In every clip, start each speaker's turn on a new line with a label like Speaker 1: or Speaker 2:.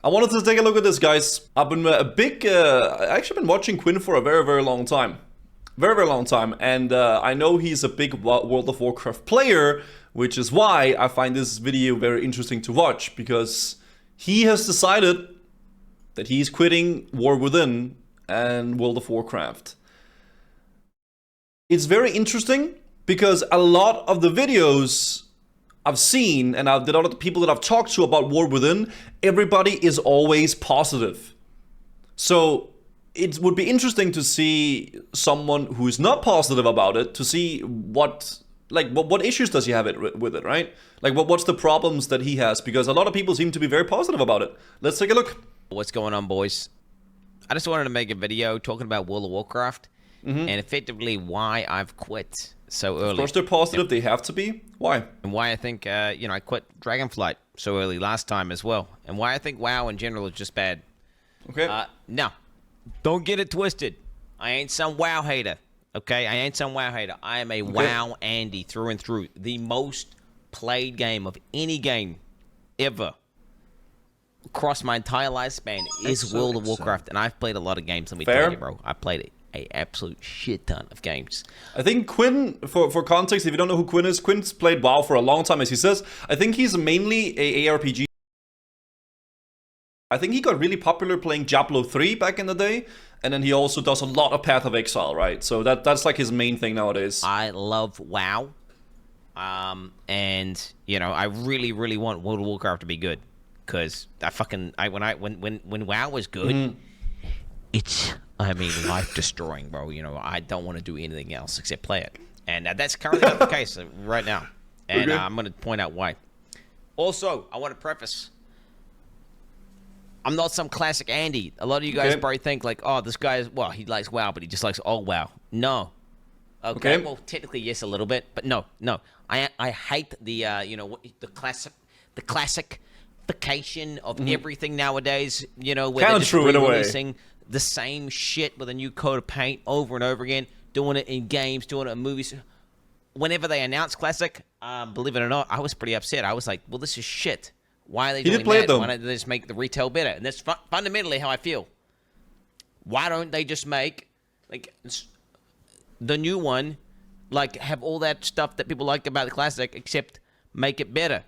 Speaker 1: I wanted to take a look at this, guys. I've been I actually been watching Quin for a very, very long time. Very, very long time. And I know he's a big World of Warcraft player, which is why I find this video very interesting to watch, because he has decided that he's quitting War Within and World of Warcraft. It's very interesting because a lot of the videos I've seen, and the lot of the people that I've talked to about War Within, everybody is always positive. So it would be interesting to see someone who is not positive about it, to see what issues does he have with it, right? Like what's the problems that he has, because a lot of people seem to be very positive about it. Let's take a look.
Speaker 2: What's going on, boys? I just wanted to make a video talking about World of Warcraft and effectively why I've quit so early.
Speaker 1: Of course they're positive, they have to be. Why?
Speaker 2: And why I think, I quit Dragonflight so early last time as well. And why I think WoW in general is just bad.
Speaker 1: Okay.
Speaker 2: Now, don't get it twisted. I ain't some WoW hater, okay? I ain't some WoW hater. I am a WoW Andy through and through. The most played game of any game ever across my entire lifespan is World of Warcraft. And I've played a lot of games, let me tell you, bro. I played it. A absolute shit ton of games.
Speaker 1: I think Quin, for context, if you don't know who Quin is, Quin's played WoW for a long time, as he says. I think he's mainly a ARPG. I think he got really popular playing Diablo 3 back in the day, and then he also does a lot of Path of Exile, right? So that's like his main thing nowadays.
Speaker 2: I love WoW, and I really, really want World of Warcraft to be good, because when WoW was good, it's life destroying, bro. I don't want to do anything else except play it, and that's currently not the case right now. And I'm going to point out why. Also, I want to preface, I'm not some classic Andy. A lot of you guys probably think like, oh, this guy he likes WoW, but he just likes old WoW. No. Okay. Well, technically yes, a little bit, but no. I hate the the classification of everything nowadays. Where they're just releasing the same shit with a new coat of paint over and over again, doing it in games, doing it in movies. Whenever they announce classic, believe it or not, I was pretty upset. I was like, well, this is shit. Why are they doing that? Why don't they just make the retail better? And that's fundamentally how I feel. Why don't they just make the new one, have all that stuff that people like about the classic, except make it better?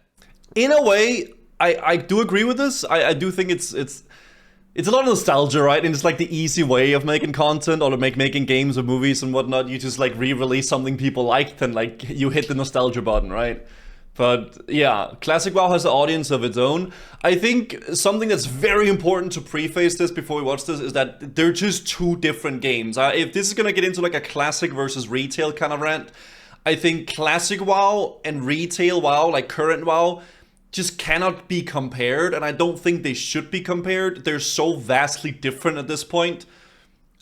Speaker 1: In a way, I do agree with this. I do think it's a lot of nostalgia, right? And it's like the easy way of making content, or making games or movies and whatnot. You just re-release something people liked, and you hit the nostalgia button, right? But yeah, Classic WoW has an audience of its own. I think something that's very important to preface this before we watch this is that they're just two different games. If this is gonna get into a classic versus retail kind of rant, I think Classic WoW and retail WoW, current WoW, just cannot be compared, and I don't think they should be compared. They're so vastly different at this point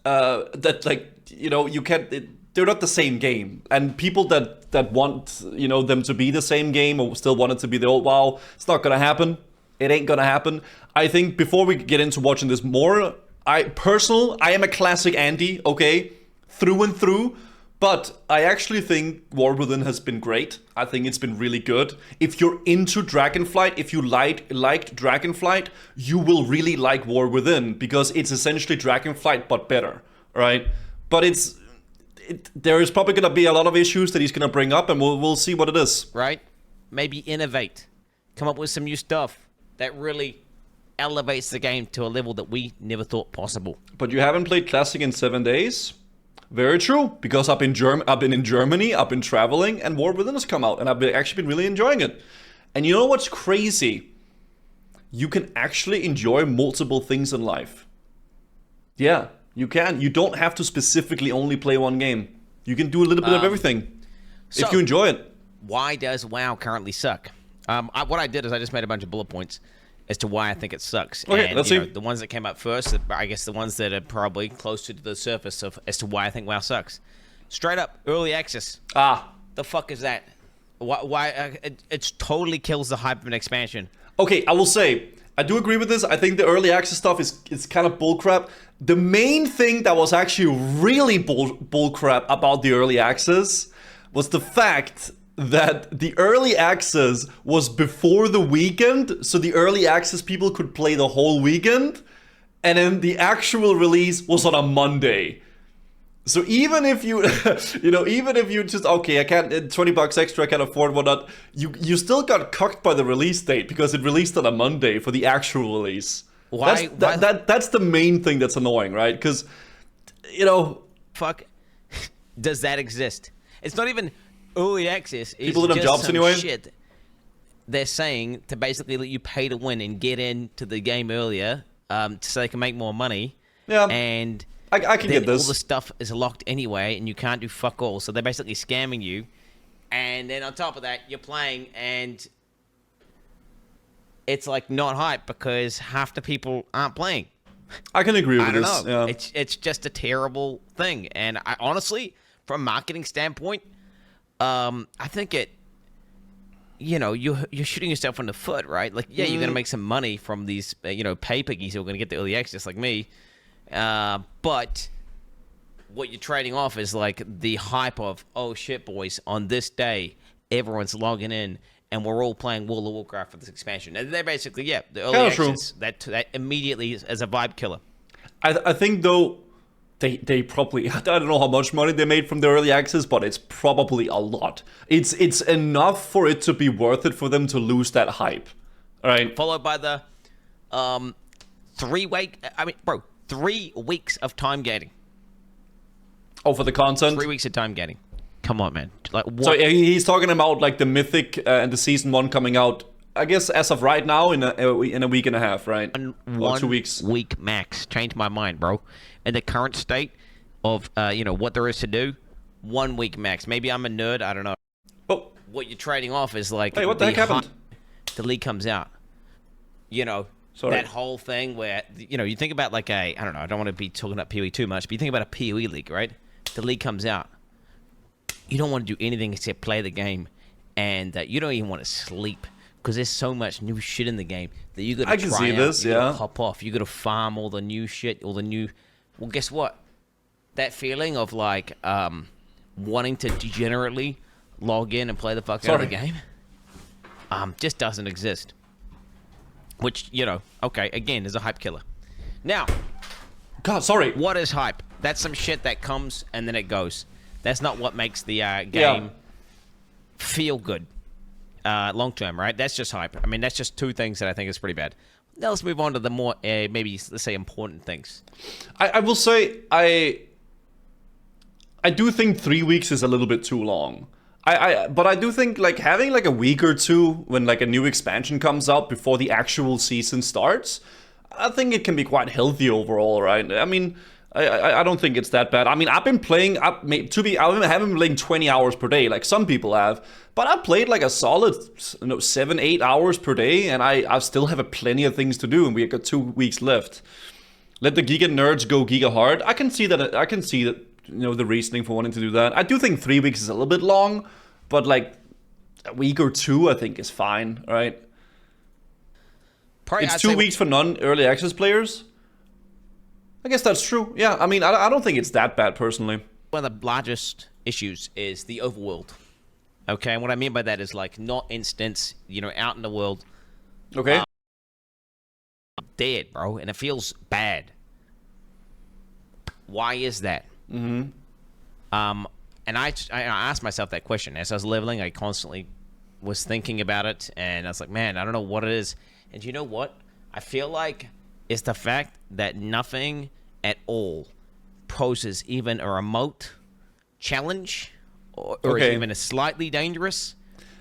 Speaker 1: that you can't. They're not the same game, and people that want them to be the same game, or still want it to be the old WoW, it's not gonna happen. It ain't gonna happen. I think before we get into watching this more, I am a classic Andy, okay, through and through. But I actually think War Within has been great. I think it's been really good. If you're into Dragonflight, if you liked Dragonflight, you will really like War Within, because it's essentially Dragonflight but better, right? But there is probably gonna be a lot of issues that he's gonna bring up, and we'll see what it is.
Speaker 2: Right? Maybe innovate, come up with some new stuff that really elevates the game to a level that we never thought possible.
Speaker 1: But you haven't played Classic in 7 days. Very true, because I've been in Germany, I've been traveling, and War Within has come out, and I've actually been really enjoying it. And you know what's crazy? You can actually enjoy multiple things in life. Yeah, you can. You don't have to specifically only play one game. You can do a little bit of everything if you enjoy it.
Speaker 2: Why does WoW currently suck? What I did is I just made a bunch of bullet points as to why I think it sucks.
Speaker 1: Okay, let's see.
Speaker 2: The ones that came up first, I guess the ones that are probably closer to the surface as to why I think WoW sucks. Straight up, early access. The fuck is that? Why? It totally kills the hype of an expansion.
Speaker 1: Okay, I will say, I do agree with this. I think the early access stuff is kind of bullcrap. The main thing that was actually really bullcrap about the early access was the fact that the early access was before the weekend, so the early access people could play the whole weekend, and then the actual release was on a Monday. So even if you, even if you just, okay, I can't, $20 extra, I can't afford whatnot, you still got cucked by the release date because it released on a Monday for the actual release.
Speaker 2: Why?
Speaker 1: That's the main thing that's annoying, right? Because,
Speaker 2: fuck, does that exist? It's not even early access. It's
Speaker 1: people don't have jobs anyway.
Speaker 2: Shit they're saying to basically let you pay to win and get into the game earlier, so they can make more money.
Speaker 1: Yeah,
Speaker 2: and
Speaker 1: I can get this.
Speaker 2: All the stuff is locked anyway, and you can't do fuck all. So they're basically scamming you. And then on top of that, you're playing, and it's like not hype because half the people aren't playing.
Speaker 1: I can agree with
Speaker 2: I don't
Speaker 1: this.
Speaker 2: know.
Speaker 1: Yeah.
Speaker 2: It's just a terrible thing, and I honestly, from a marketing standpoint, I think it. You're shooting yourself in the foot, right? Like, yeah, you're gonna make some money from these, pay piggies who are gonna get the early access, like me. But what you're trading off is like the hype of, oh shit, boys, on this day, everyone's logging in and we're all playing World of Warcraft for this expansion. And they're basically, the early access, that immediately is a vibe killer.
Speaker 1: I think, though, they probably, I don't know how much money they made from the early access, but it's probably a lot. It's enough for it to be worth it for them to lose that hype. All right.
Speaker 2: Followed by the 3 weeks of time gating.
Speaker 1: Oh, for the content?
Speaker 2: 3 weeks of time gating. Come on, man. Like, what?
Speaker 1: So he's talking about like the Mythic and the Season 1 coming out, I guess, as of right now, in a week and a half, right? Or 2 weeks.
Speaker 2: 1 week max. Changed my mind, bro. In the current state of, what there is to do, 1 week max. Maybe I'm a nerd. I don't know.
Speaker 1: Oh.
Speaker 2: What you're trading off is like...
Speaker 1: Hey, what the heck happened?
Speaker 2: The league comes out.
Speaker 1: Sorry.
Speaker 2: That whole thing where, you think about like I don't know, I don't want to be talking about PoE too much, but you think about a PoE league, right? The league comes out. You don't want to do anything except play the game, and you don't even want to sleep because there's so much new shit in the game that you got to try out. You gotta hop off. You got to farm all the new shit, all the new... Well, guess what? That feeling of like wanting to degenerately log in and play the fuck out of the game just doesn't exist. Which, okay, again, is a hype killer. Now,
Speaker 1: God, sorry.
Speaker 2: What is hype? That's some shit that comes and then it goes. That's not what makes the game feel good long term, right? That's just hype. I mean, that's just two things that I think is pretty bad. Now let's move on to the more, maybe, let's say, important things.
Speaker 1: I will say, I do think 3 weeks is a little bit too long. But I do think like having like a week or two when like a new expansion comes out before the actual season starts, I think it can be quite healthy overall, right? I mean, I don't think it's that bad. I mean, I've been playing I haven't been playing 20 hours per day like some people have, but I played like a solid 7-8 hours per day, and I still have plenty of things to do, and we got 2 weeks left. Let the Giga nerds go Giga hard. I can see that. The reasoning for wanting to do that. I do think 3 weeks is a little bit long, but like a week or two, I think is fine, right? It's 2 weeks for non-early access players. I guess that's true. Yeah, I mean, I don't think it's that bad personally.
Speaker 2: One of the largest issues is the overworld. Okay, and what I mean by that is like not instance, out in the world.
Speaker 1: Okay.
Speaker 2: Dead, bro, and it feels bad. Why is that?
Speaker 1: Mm-hmm.
Speaker 2: And I asked myself that question as I was leveling. I constantly was thinking about it, and I was like, man, I don't know what it is. And you know what? I feel like it's the fact that nothing at all poses even a remote challenge or is even a slightly dangerous.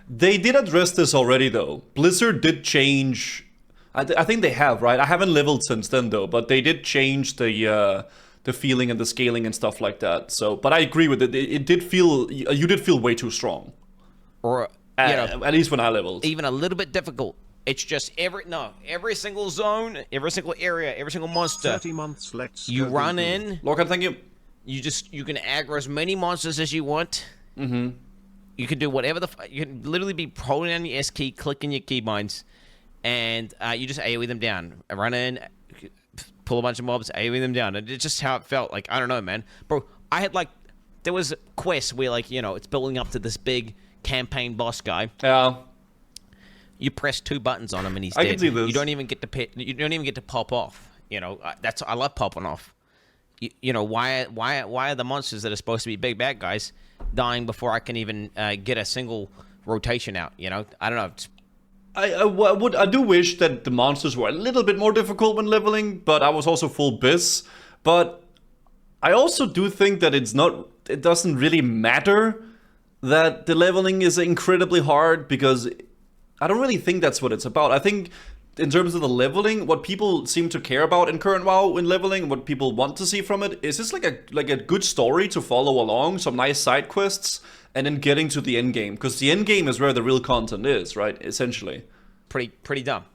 Speaker 1: They did address this already, though. Blizzard did change. I think they have, right? I haven't leveled since then, though, but they did change the feeling and the scaling and stuff like that. So, but I agree with it. It did feel, you did feel way too strong.
Speaker 2: Or
Speaker 1: at least when I leveled.
Speaker 2: Even a little bit difficult. It's just every single zone, every single area, every single monster.
Speaker 3: 30 months,
Speaker 2: you run in.
Speaker 1: Lorcan, thank you.
Speaker 2: You can aggro as many monsters as you want.
Speaker 1: Mm-hmm.
Speaker 2: You can do whatever you can literally be holding down your S key, clicking your keybinds, and you just AoE them down. Run in, pull a bunch of mobs, AoE them down. And it's just how it felt. Like, I don't know, man. Bro, I had there was quests where it's building up to this big campaign boss guy.
Speaker 1: Yeah.
Speaker 2: You press 2 buttons on him and he's
Speaker 1: I
Speaker 2: dead.
Speaker 1: can see this.
Speaker 2: You don't even get to pop off. You know, I love popping off. You know, why are the monsters that are supposed to be big bad guys dying before I can even get a single rotation out? You know, I don't know.
Speaker 1: I do wish that the monsters were a little bit more difficult when leveling, but I was also full bis. But I also do think that it doesn't really matter that the leveling is incredibly hard, because I don't really think that's what it's about. I think in terms of the leveling, what people seem to care about in current WoW in leveling, what people want to see from it, is just like a good story to follow along, some nice side quests, and then getting to the end game, because the end game is where the real content is, right? Essentially,
Speaker 2: pretty dumb.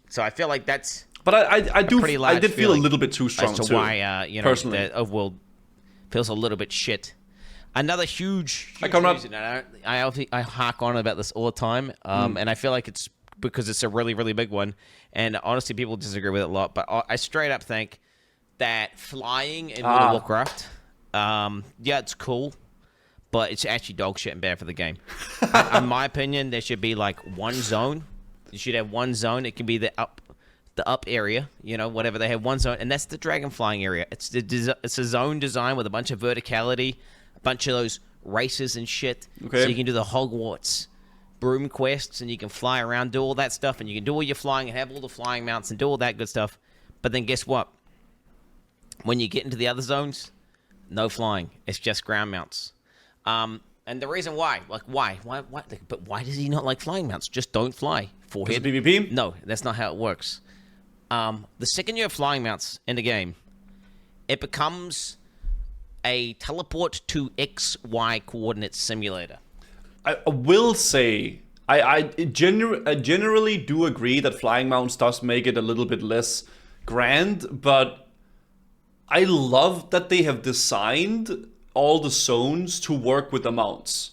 Speaker 2: So I feel like that's.
Speaker 1: But I did feel a little bit too strong
Speaker 2: as to
Speaker 1: too.
Speaker 2: Why you know
Speaker 1: personally,
Speaker 2: the overworld feels a little bit shit. Another huge reason, and I hark on about this all the time, and I feel like it's because it's a really, really big one, and honestly, people disagree with it a lot, but I straight up think that flying in World of Warcraft, yeah, it's cool, but it's actually dog shit and bad for the game. In my opinion, there should be like one zone. You should have one zone. It can be the up area, you know, whatever. They have one zone, and that's the dragon flying area. It's a zone design with a bunch of verticality, a bunch of those races and shit.
Speaker 1: Okay.
Speaker 2: So you can do the Hogwarts broom quests, and you can fly around, do all that stuff, and you can do all your flying and have all the flying mounts and do all that good stuff. But then guess what? When you get into the other zones, no flying. It's just ground mounts. And the reason why, like why? But why does he not like flying mounts? Just don't fly. Forehead.
Speaker 1: Is it PvP?
Speaker 2: No, that's not how it works. The second you have flying mounts in the game, it becomes a teleport to XY coordinate simulator.
Speaker 1: I will say, I generally do agree that flying mounts does make it a little bit less grand, but I love that they have designed all the zones to work with the mounts.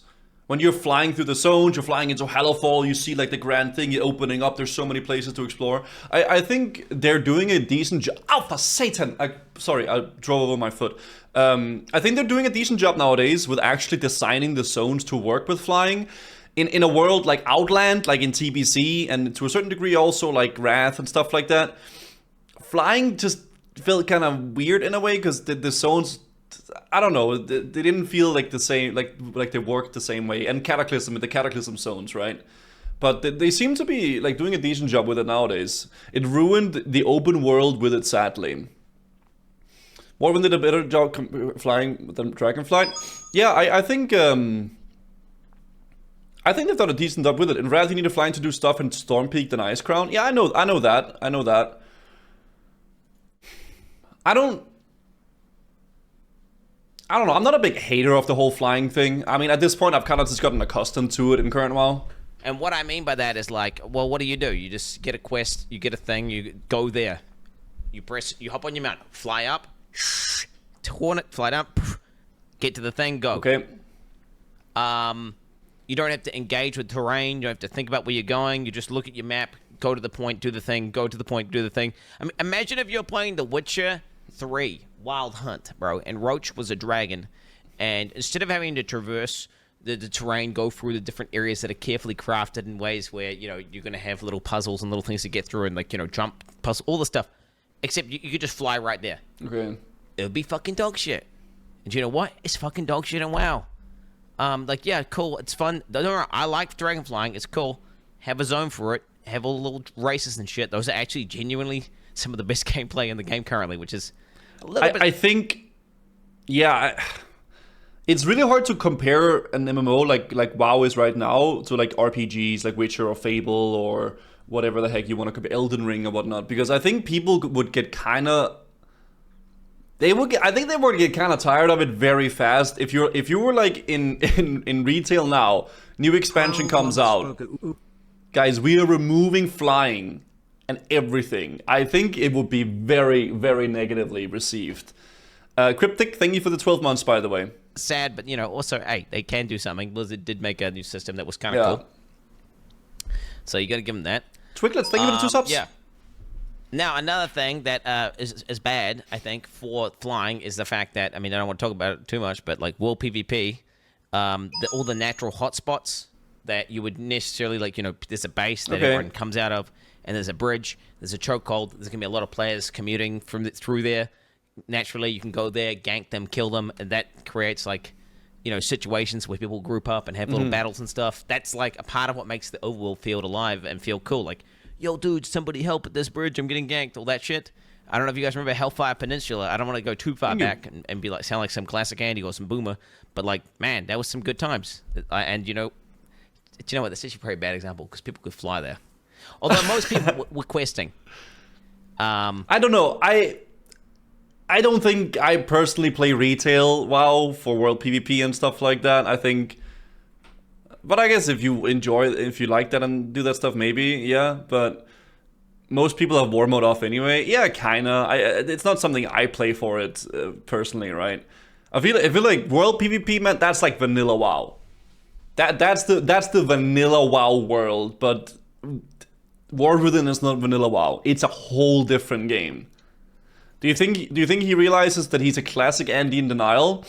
Speaker 1: When you're flying through the zones, you're flying into Hallowfall, you see like the grand thing opening up, there's so many places to explore. I think they're doing a decent job. Oh, for Satan! Sorry, I drove over my foot. I think they're doing a decent job nowadays with actually designing the zones to work with flying. In a world like Outland, like in TBC, and to a certain degree also like Wrath and stuff like that, flying just felt kind of weird in a way, because the zones, I don't know, they didn't feel like the same, like they worked the same way. And Cataclysm, the Cataclysm zones, right? But they seem to be like doing a decent job with it nowadays. It ruined the open world with it, sadly. Morven did a better job flying than Dragonflight. Yeah, I think they've done a decent job with it. In Wrath, you need to fly to do stuff in Stormpeak than Icecrown. Yeah, I know that. I don't know. I'm not a big hater of the whole flying thing. I mean, at this point, I've kind of just gotten accustomed to it in current WoW.
Speaker 2: And what I mean by that is like, well, what do? You just get a quest, you get a thing, you go there. You hop on your mount, fly up, hornet, fly down, get to the thing, go.
Speaker 1: Okay.
Speaker 2: You don't have to engage with terrain. You don't have to think about where you're going. You just look at your map, go to the point, do the thing, go to the point, do the thing. I mean, imagine if you're playing The Witcher 3 Wild Hunt, bro, and Roach was a dragon, and instead of having to traverse the terrain, go through the different areas that are carefully crafted in ways where, you know, you're going to have little puzzles and little things to get through, and like, you know, jump puzzle, all the stuff, except you could just fly right there.
Speaker 1: Okay.
Speaker 2: It would be fucking dog shit. And you know what? It's fucking dog shit in WoW. Like, yeah, cool, it's fun. No, I like dragon flying. It's cool. Have a zone for it. Have all the little races and shit. Those are actually genuinely some of the best gameplay in the game currently, which is a little bit.
Speaker 1: I think, yeah, it's really hard to compare an MMO like WoW is right now to like RPGs like Witcher or Fable or whatever the heck you want to compare, Elden Ring or whatnot, because I think people would get kind of. I think they would get kind of tired of it very fast. If you were like in retail now, new expansion comes out, guys, we are removing flying and everything. I think it would be very, very negatively received. Cryptic, thank you for the 12 months, by the way.
Speaker 2: Sad, but you know, also, hey, they can do something. Blizzard did make a new system that was kind of cool, so you got to give them that.
Speaker 1: Twiglets, thank you for the 2 subs.
Speaker 2: Yeah. Now, another thing that is bad, I think, for flying is the fact that, I mean, I don't want to talk about it too much, but like World PvP, all the natural hotspots that you would necessarily like. There's a base that everyone comes out of, and there's a bridge. There's a chokehold. There's gonna be a lot of players commuting through there. Naturally, you can go there, gank them, kill them, and that creates like, situations where people group up and have little battles and stuff. That's like a part of what makes the overworld feel alive and feel cool. Like, yo, dude, somebody help at this bridge. I'm getting ganked. All that shit. I don't know if you guys remember Hellfire Peninsula. I don't want to go too far back and be like sound like some classic Andy or some boomer, but like, man, that was some good times. And you know what? That's actually a very bad example because people could fly there. Although most people were questing.
Speaker 1: I don't know. I don't think I personally play retail WoW for world PvP and stuff like that. I think, but I guess if you like that and do that stuff, maybe, yeah. But most people have war mode off anyway. Yeah, kinda. It's not something I play for it personally, right? I feel like world PvP, man, that's like vanilla WoW. That's the vanilla WoW world, but War Within is not vanilla WoW. It's a whole different game. Do you think he realizes that he's a classic Andy in denial?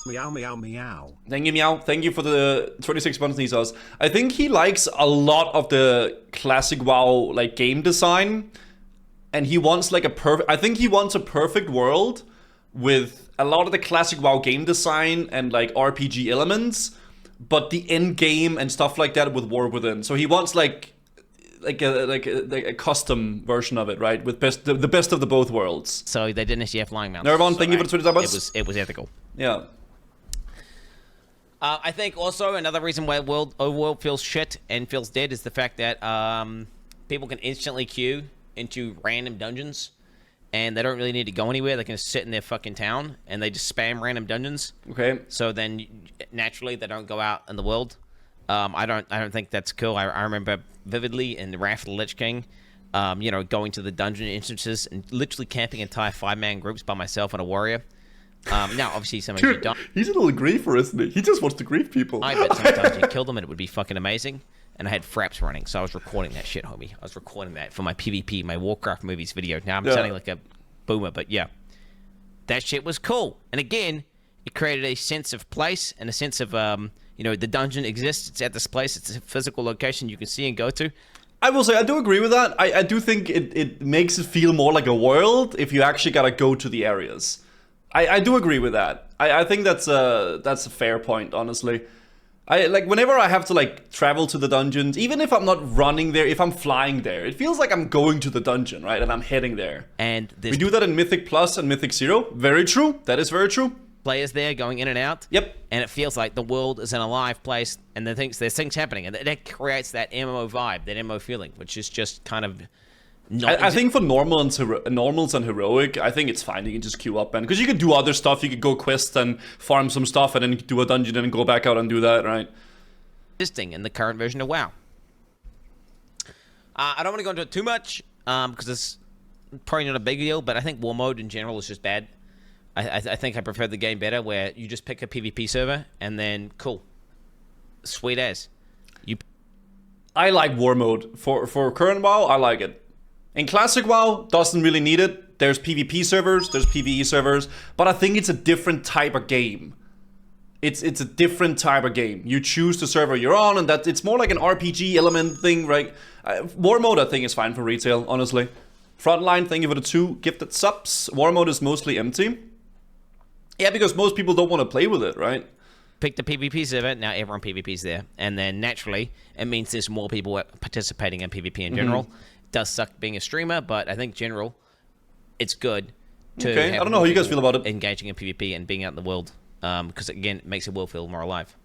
Speaker 3: Meow, meow, meow.
Speaker 1: Thank you, Meow. Thank you for the 26 months, Nisos. I think he likes a lot of the classic WoW like game design, and he wants like I think he wants a perfect world with a lot of the classic WoW game design and like RPG elements, but the end game and stuff like that with War Within. So he wants like a custom version of it, right? With the best of the both worlds.
Speaker 2: So they didn't actually have flying mounts.
Speaker 1: Nervon, thank you for the 20 months.
Speaker 2: It was ethical.
Speaker 1: Yeah.
Speaker 2: I think also another reason why Overworld feels shit and feels dead is the fact that people can instantly queue into random dungeons, and they don't really need to go anywhere. They can just sit in their fucking town, and they just spam random dungeons.
Speaker 1: Okay.
Speaker 2: So then, naturally, they don't go out in the world. I don't think that's cool. I remember vividly in the Wrath of the Lich King, going to the dungeon instances and literally camping entire 5-man groups by myself and a warrior. Now, obviously, some of you don't.
Speaker 1: He's a little griefer, isn't he? He just wants to grief people.
Speaker 2: I bet sometimes you kill them and it would be fucking amazing. And I had fraps running, so I was recording that shit, homie. I was recording that for my PvP, my Warcraft movies video. Now I'm sounding like a boomer, but yeah. That shit was cool. And again, it created a sense of place and a sense of, the dungeon exists. It's at this place. It's a physical location you can see and go to.
Speaker 1: I will say, I do agree with that. I do think it makes it feel more like a world if you actually gotta go to the areas. I do agree with that. I think that's a fair point, honestly. Whenever I have to like travel to the dungeons, even if I'm not running there, if I'm flying there, it feels like I'm going to the dungeon, right? And I'm heading there.
Speaker 2: And
Speaker 1: we do that in Mythic Plus and Mythic Zero. Very true. That is very true.
Speaker 2: Players there going in and out.
Speaker 1: Yep.
Speaker 2: And it feels like the world is an alive place, and there's things happening, and that creates that MMO vibe, that MMO feeling, which is just kind of.
Speaker 1: I think for normals and heroic, I think it's fine. You can just queue up, and because you can do other stuff, you could go quest and farm some stuff, and then do a dungeon and go back out and do that, right?
Speaker 2: Existing in the current version of WoW. I don't want to go into it too much because it's probably not a big deal, but I think war mode in general is just bad. I think I prefer the game better where you just pick a PvP server and then cool, sweet as.
Speaker 1: I like war mode for current WoW. I like it. In classic WoW, doesn't really need it. There's PvP servers, there's PvE servers, but I think it's a different type of game. It's a different type of game. You choose the server you're on, and that it's more like an RPG element thing, right? War mode, I think, is fine for retail, honestly. Frontline, thank you for the 2 gifted subs. War mode is mostly empty. Yeah, because most people don't want to play with it, right?
Speaker 2: Pick the PvP server, now everyone PvP's there. And then naturally, it means there's more people participating in PvP in general. It does suck being a streamer, but I think general, it's good to
Speaker 1: I don't know how you guys feel about it.
Speaker 2: Engaging in PvP and being out in the world. Because again, it makes the world feel more alive.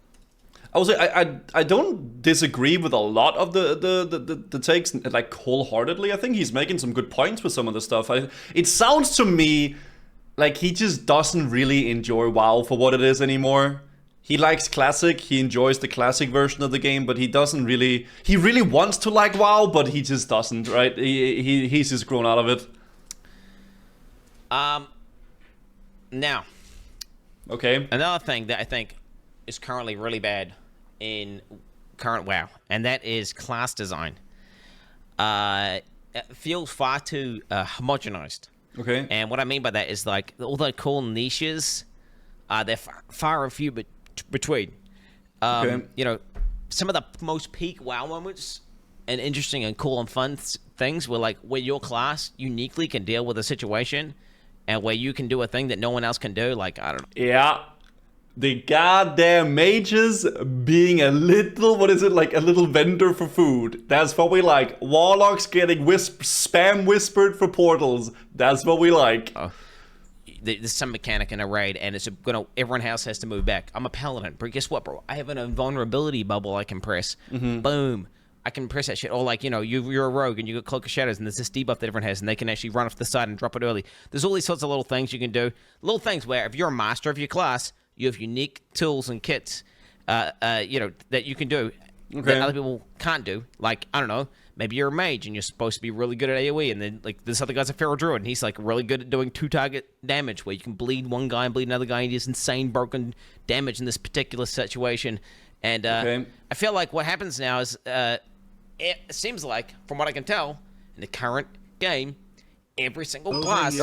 Speaker 1: I will say I don't disagree with a lot of the takes like wholeheartedly. I think he's making some good points with some of the stuff. It sounds to me like he just doesn't really enjoy WoW for what it is anymore. He likes classic. He enjoys the classic version of the game, but he doesn't really. He really wants to like WoW, but he just doesn't. Right? He's just grown out of it.
Speaker 2: Now.
Speaker 1: Okay.
Speaker 2: Another thing that I think is currently really bad in current WoW, and that is class design. It feels far too homogenized.
Speaker 1: Okay.
Speaker 2: And what I mean by that is like all the cool niches, they're far and few between.
Speaker 1: Okay.
Speaker 2: some of the most peak WoW moments and interesting and cool and fun things were like where your class uniquely can deal with a situation and where you can do a thing that no one else can do. Like, I don't know.
Speaker 1: Yeah. The goddamn mages being a little, what is it, like a little vendor for food. That's what we like. Warlocks getting spam whispered for portals. That's what we like.
Speaker 2: There's some mechanic in a raid, and it's everyone else has to move back. I'm a paladin, but guess what, bro? I have an invulnerability bubble I can press. Boom. I can press that shit. Or like, you're a rogue and you got Cloak of Shadows, and there's this debuff that everyone has, and they can actually run off the side and drop it early. There's all these sorts of little things you can do. Little things where if you're a master of your class, you have unique tools and kits, that you can do that other people can't do. Like, I don't know, maybe you're a mage and you're supposed to be really good at AoE, and then like this other guy's a feral druid and he's like really good at doing 2-target damage, where you can bleed one guy and bleed another guy, and he does insane broken damage in this particular situation. And I feel like what happens now is it seems like, from what I can tell, in the current game, every single class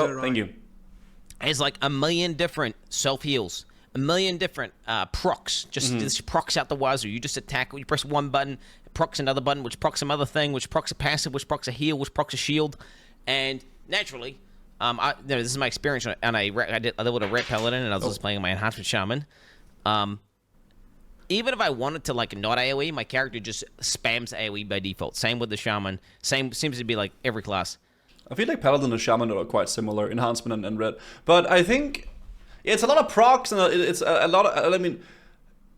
Speaker 2: has like a million different self-heals. A million different procs, just procs out the wazoo. You just attack, you press one button, it procs another button, which procs some other thing, which procs a passive, which procs a heal, which procs a shield. And naturally, this is my experience on I did with a red paladin, and I was just playing my enhancement shaman. Even if I wanted to like not AoE, my character just spams AoE by default. Same with the shaman. Same seems to be like every class.
Speaker 1: I feel like paladin and shaman are quite similar, enhancement and red. But I think it's a lot of procs, and it's a lot of, I mean,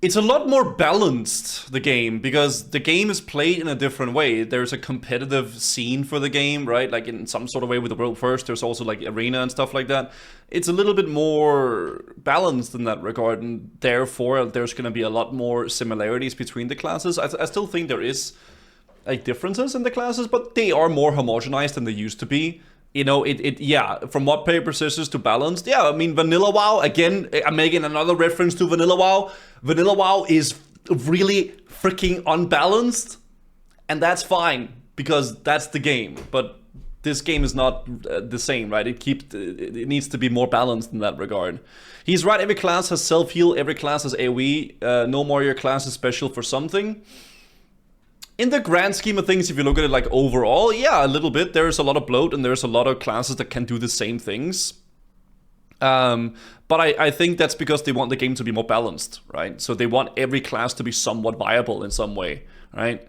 Speaker 1: it's a lot more balanced, the game, because the game is played in a different way. There's a competitive scene for the game, right? Like in some sort of way with the world first, there's also like arena and stuff like that. It's a little bit more balanced in that regard, and therefore there's going to be a lot more similarities between the classes. I still think there is like differences in the classes, but they are more homogenized than they used to be. From what paper, scissors to balanced. Yeah, I mean, Vanilla WoW, again, I'm making another reference to Vanilla WoW. Vanilla WoW is really freaking unbalanced, and that's fine, because that's the game. But this game is not the same, right? It needs to be more balanced in that regard. He's right, every class has self-heal, every class has AoE, no more your class is special for something. In the grand scheme of things, if you look at it like overall, yeah, a little bit. There's a lot of bloat, and there's a lot of classes that can do the same things. But I think that's because they want the game to be more balanced, right? So they want every class to be somewhat viable in some way, right?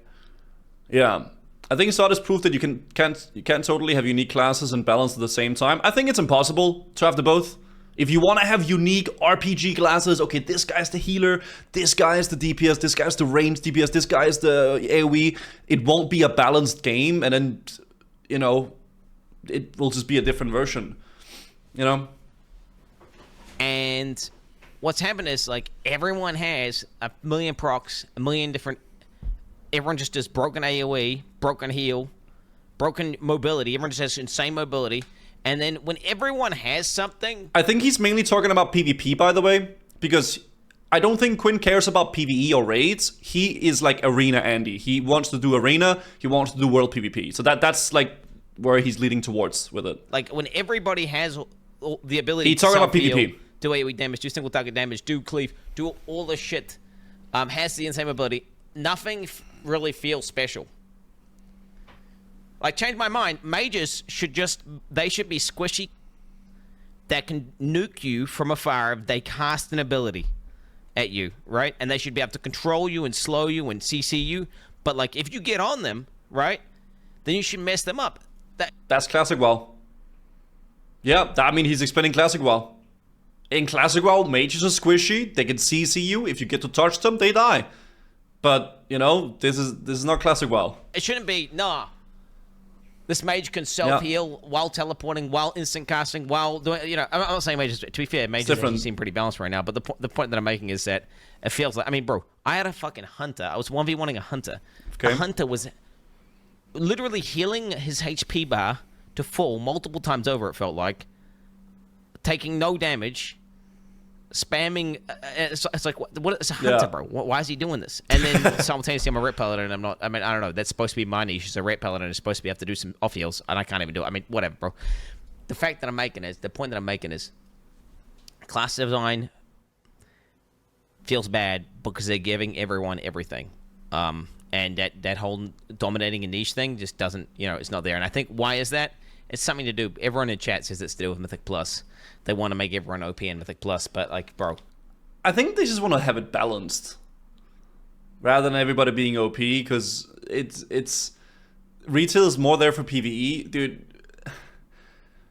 Speaker 1: Yeah. I think Sod is proof that you can't totally have unique classes and balance at the same time. I think it's impossible to have the both. If you want to have unique RPG classes, okay, this guy's the healer, this guy is the DPS, this guy's the ranged DPS, this guy is the AoE, it won't be a balanced game, and then, it will just be a different version,
Speaker 2: And what's happened is, like, everyone has a million procs, a million different... Everyone just does broken AoE, broken heal, broken mobility. Everyone just has insane mobility. And then when everyone has something...
Speaker 1: I think he's mainly talking about PvP, by the way, because I don't think Quin cares about PvE or raids. He is like Arena Andy. He wants to do Arena, he wants to do World PvP. So that's like where he's leading towards with it.
Speaker 2: Like when everybody has the ability
Speaker 1: to talking about PvP.
Speaker 2: Do AoE damage, do single target damage, do cleave, do all this shit, has the insane ability, nothing really feels special. Like, change my mind. Mages should they should be squishy that can nuke you from afar if they cast an ability at you, right? And they should be able to control you and slow you and CC you. But, like, if you get on them, right, then you should mess them up.
Speaker 1: That's Classic WoW. Yeah, I mean, he's explaining Classic WoW. In Classic WoW, mages are squishy. They can CC you. If you get to touch them, they die. But, this is not Classic WoW.
Speaker 2: It shouldn't be, nah. This mage can self-heal while teleporting, while instant casting, while doing, I'm not saying mages, to be fair, mages actually seem pretty balanced right now, but the point that I'm making is that it feels like, I mean, bro, I had a fucking hunter. I was 1v1ing a hunter. Okay. A hunter was literally healing his HP bar to full multiple times over, it felt like, taking no damage, spamming, it's like, what? It's a hunter, bro. Why is he doing this? And then simultaneously, I'm a ret paladin, and I don't know. That's supposed to be my niche. As a ret paladin, is supposed to be have to do some off heals, and I can't even do it. I mean, whatever, bro. The point that I'm making is, class design feels bad because they're giving everyone everything. And that whole dominating a niche thing just doesn't, it's not there. And I think, why is that? It's something to do. Everyone in chat says it's to do with Mythic Plus. They want to make everyone OP in Mythic Plus, but like, bro,
Speaker 1: I think they just want to have it balanced, rather than everybody being OP, because it's retail is more there for PvE, dude.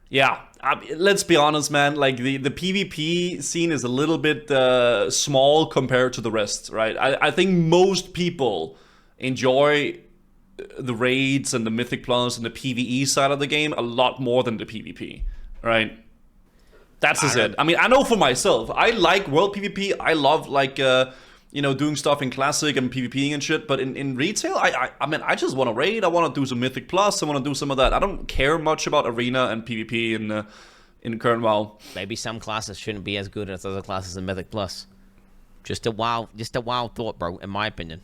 Speaker 1: Yeah, let's be honest, man. Like the PvP scene is a little bit small compared to the rest, right? I think most people enjoy the raids and the Mythic Plus and the PvE side of the game a lot more than the PvP, right? That's just it. I mean, I know for myself, I like world PvP. I love like doing stuff in classic and PvPing and shit. But in retail, I mean, I just want to raid. I want to do some Mythic Plus. I want to do some of that. I don't care much about arena and PvP in current WoW.
Speaker 2: Maybe some classes shouldn't be as good as other classes in Mythic Plus. Just a wild thought, bro. In my opinion.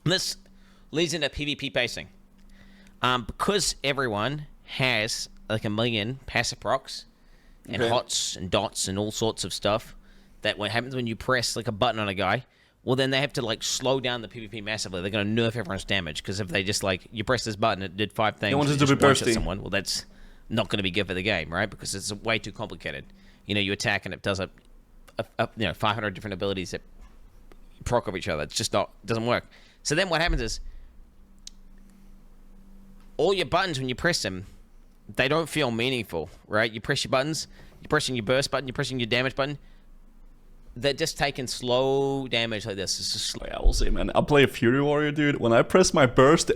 Speaker 2: This leads into PvP pacing. Because everyone has like a million passive procs and hots and dots and all sorts of stuff, that what happens when you press like a button on a guy, well then they have to like slow down the PvP massively. They're going to nerf everyone's damage, because if they just like, you press this button, it did 5 things.
Speaker 1: They want it to
Speaker 2: just
Speaker 1: be bursty.
Speaker 2: someone, well that's not going to be good for the game, right? Because it's way too complicated. You attack and it does 500 different abilities that proc of each other. It's just doesn't work. So then what happens is, all your buttons, when you press them, they don't feel meaningful, right? You press your buttons, you're pressing your burst button, you're pressing your damage button. They're just taking slow damage like this. It's just
Speaker 1: Yeah, we'll see, man. I'll play a Fury Warrior, dude. When I press my burst,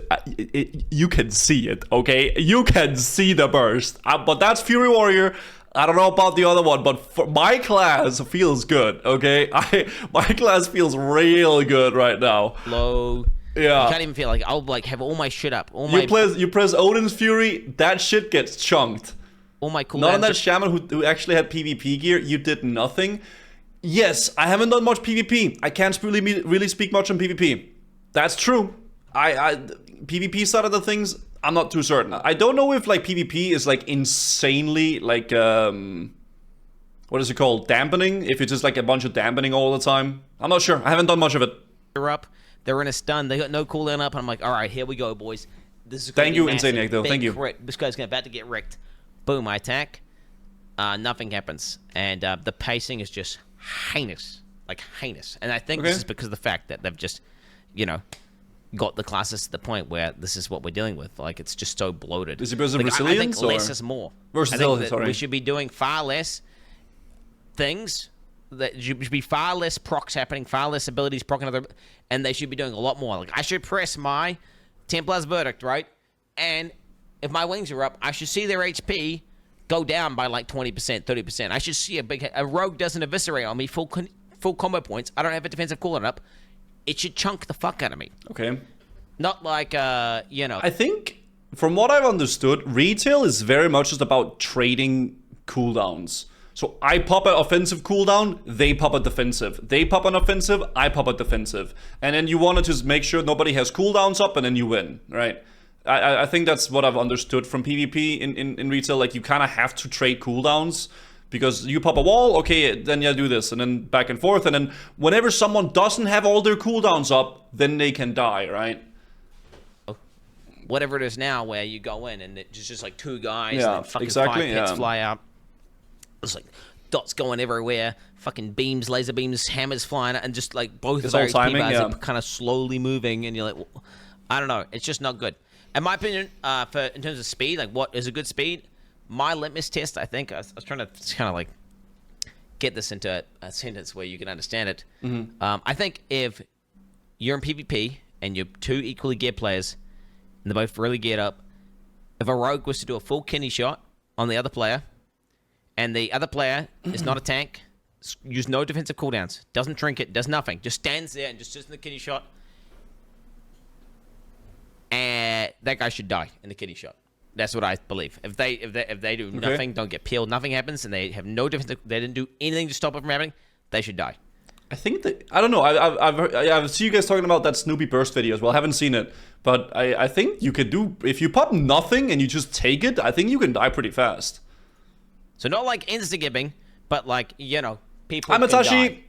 Speaker 1: you can see it, okay? You can see the burst. But that's Fury Warrior. I don't know about the other one, but for my class feels good, okay? My class feels real good right now.
Speaker 2: slow.
Speaker 1: Yeah.
Speaker 2: You can't even feel like I'll like have all my shit up.
Speaker 1: You press Odin's Fury, that shit gets chunked.
Speaker 2: all my cooldowns.
Speaker 1: Not on that shaman who actually had PvP gear, you did nothing. Yes, I haven't done much PvP. I can't really speak much on PvP. That's true. PvP side of the things, I'm not too certain. I don't know if like PvP is like insanely like what is it called? Dampening? If it's just like a bunch of dampening all the time. I'm not sure. I haven't done much of it.
Speaker 2: They're up. They're in a stun. They got no cooldown up. And I'm like, all right, here we go, boys. This is
Speaker 1: Thank you, Insaniac, though. Thank you.
Speaker 2: This guy's about to get wrecked. Boom, I attack. Nothing happens. And the pacing is just heinous. Like, heinous. And I think this is because of the fact that they've just, got the classes to the point where this is what we're dealing with. Like, it's just so bloated.
Speaker 1: Is it because of
Speaker 2: I
Speaker 1: resilience?
Speaker 2: think less is more.
Speaker 1: Versatility,
Speaker 2: I think that we should be doing far less things. That should be far less procs happening, far less abilities proccing other, and they should be doing a lot more. Like, I should press my Templar's Verdict, right? And if my wings are up, I should see their HP go down by like 20%, 30%. I should see a rogue doesn't eviscerate on me, full combo points. I don't have a defensive cooldown up. It should chunk the fuck out of me.
Speaker 1: Okay.
Speaker 2: Not like,
Speaker 1: I think, from what I've understood, retail is very much just about trading cooldowns. So I pop an offensive cooldown, they pop a defensive. They pop an offensive, I pop a defensive. And then you want to just make sure nobody has cooldowns up, and then you win, right? I think that's what I've understood from PvP in retail. Like, you kind of have to trade cooldowns, because you pop a wall, okay, then you do this, and then back and forth. And then whenever someone doesn't have all their cooldowns up, then they can die, right?
Speaker 2: Whatever it is now, where you go in and it's just like 2 guys,
Speaker 1: Yeah,
Speaker 2: and then fucking
Speaker 1: exactly,
Speaker 2: 5 pits
Speaker 1: yeah.
Speaker 2: fly out. It's like dots going everywhere, fucking beams, laser beams, hammers flying, and just like both
Speaker 1: It's
Speaker 2: of our
Speaker 1: all timing,
Speaker 2: HP bars
Speaker 1: yeah.
Speaker 2: are kind of slowly moving, and you're like, well, I don't know, it's just not good. In my opinion, in terms of speed, like what is a good speed? My litmus test, I think, I was trying to kind of like get this into a sentence where you can understand it. I think if you're in PvP and you're 2 equally geared players, and they're both really geared up, if a rogue was to do a full kidney shot on the other player, and the other player is not a tank, use no defensive cooldowns, doesn't trinket, does nothing, just stands there and just sits in the kidney shot, and that guy should die in the kidney shot. That's what I believe. If they do nothing, don't get peeled, nothing happens, and they have no defensive, they didn't do anything to stop it from happening, they should die.
Speaker 1: I think that, I don't know, I've seen you guys talking about that Snoopy burst video as well. I haven't seen it, but I think you could do, if you pop nothing and you just take it, I think you can die pretty fast.
Speaker 2: So not like insta-gibbing, but like, people
Speaker 1: I'm
Speaker 2: can
Speaker 1: Atashi.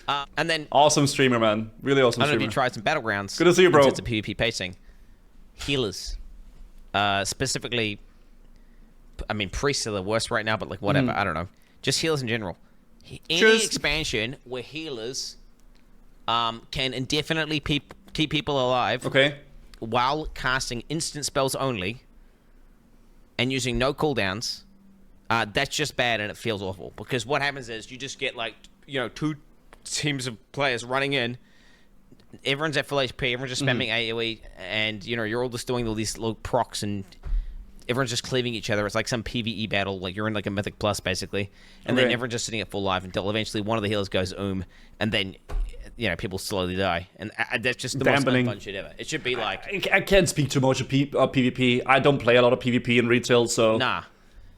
Speaker 2: die. And then
Speaker 1: Awesome streamer, man. Really awesome
Speaker 2: I don't know if
Speaker 1: streamer.
Speaker 2: you tried some Battlegrounds.
Speaker 1: Good to see you, bro.
Speaker 2: In terms of PvP pacing. Healers. Specifically, I mean, priests are the worst right now, but like whatever, I don't know. Just healers in general. Any expansion where healers can indefinitely keep people alive while casting instant spells only and using no cooldowns, that's just bad and it feels awful. Because what happens is you just get like, you know, 2 teams of players running in. Everyone's at full HP, everyone's just spamming AoE, and you know, you're all just doing all these little procs and everyone's just cleaving each other. It's like some PvE battle, like you're in like a Mythic Plus basically, and then everyone's just sitting at full life until eventually one of the healers goes and then you know, people slowly die, and that's just the most unfun shit ever. It should be like
Speaker 1: I can't speak too much of PvP. I don't play a lot of PvP in retail, so
Speaker 2: nah.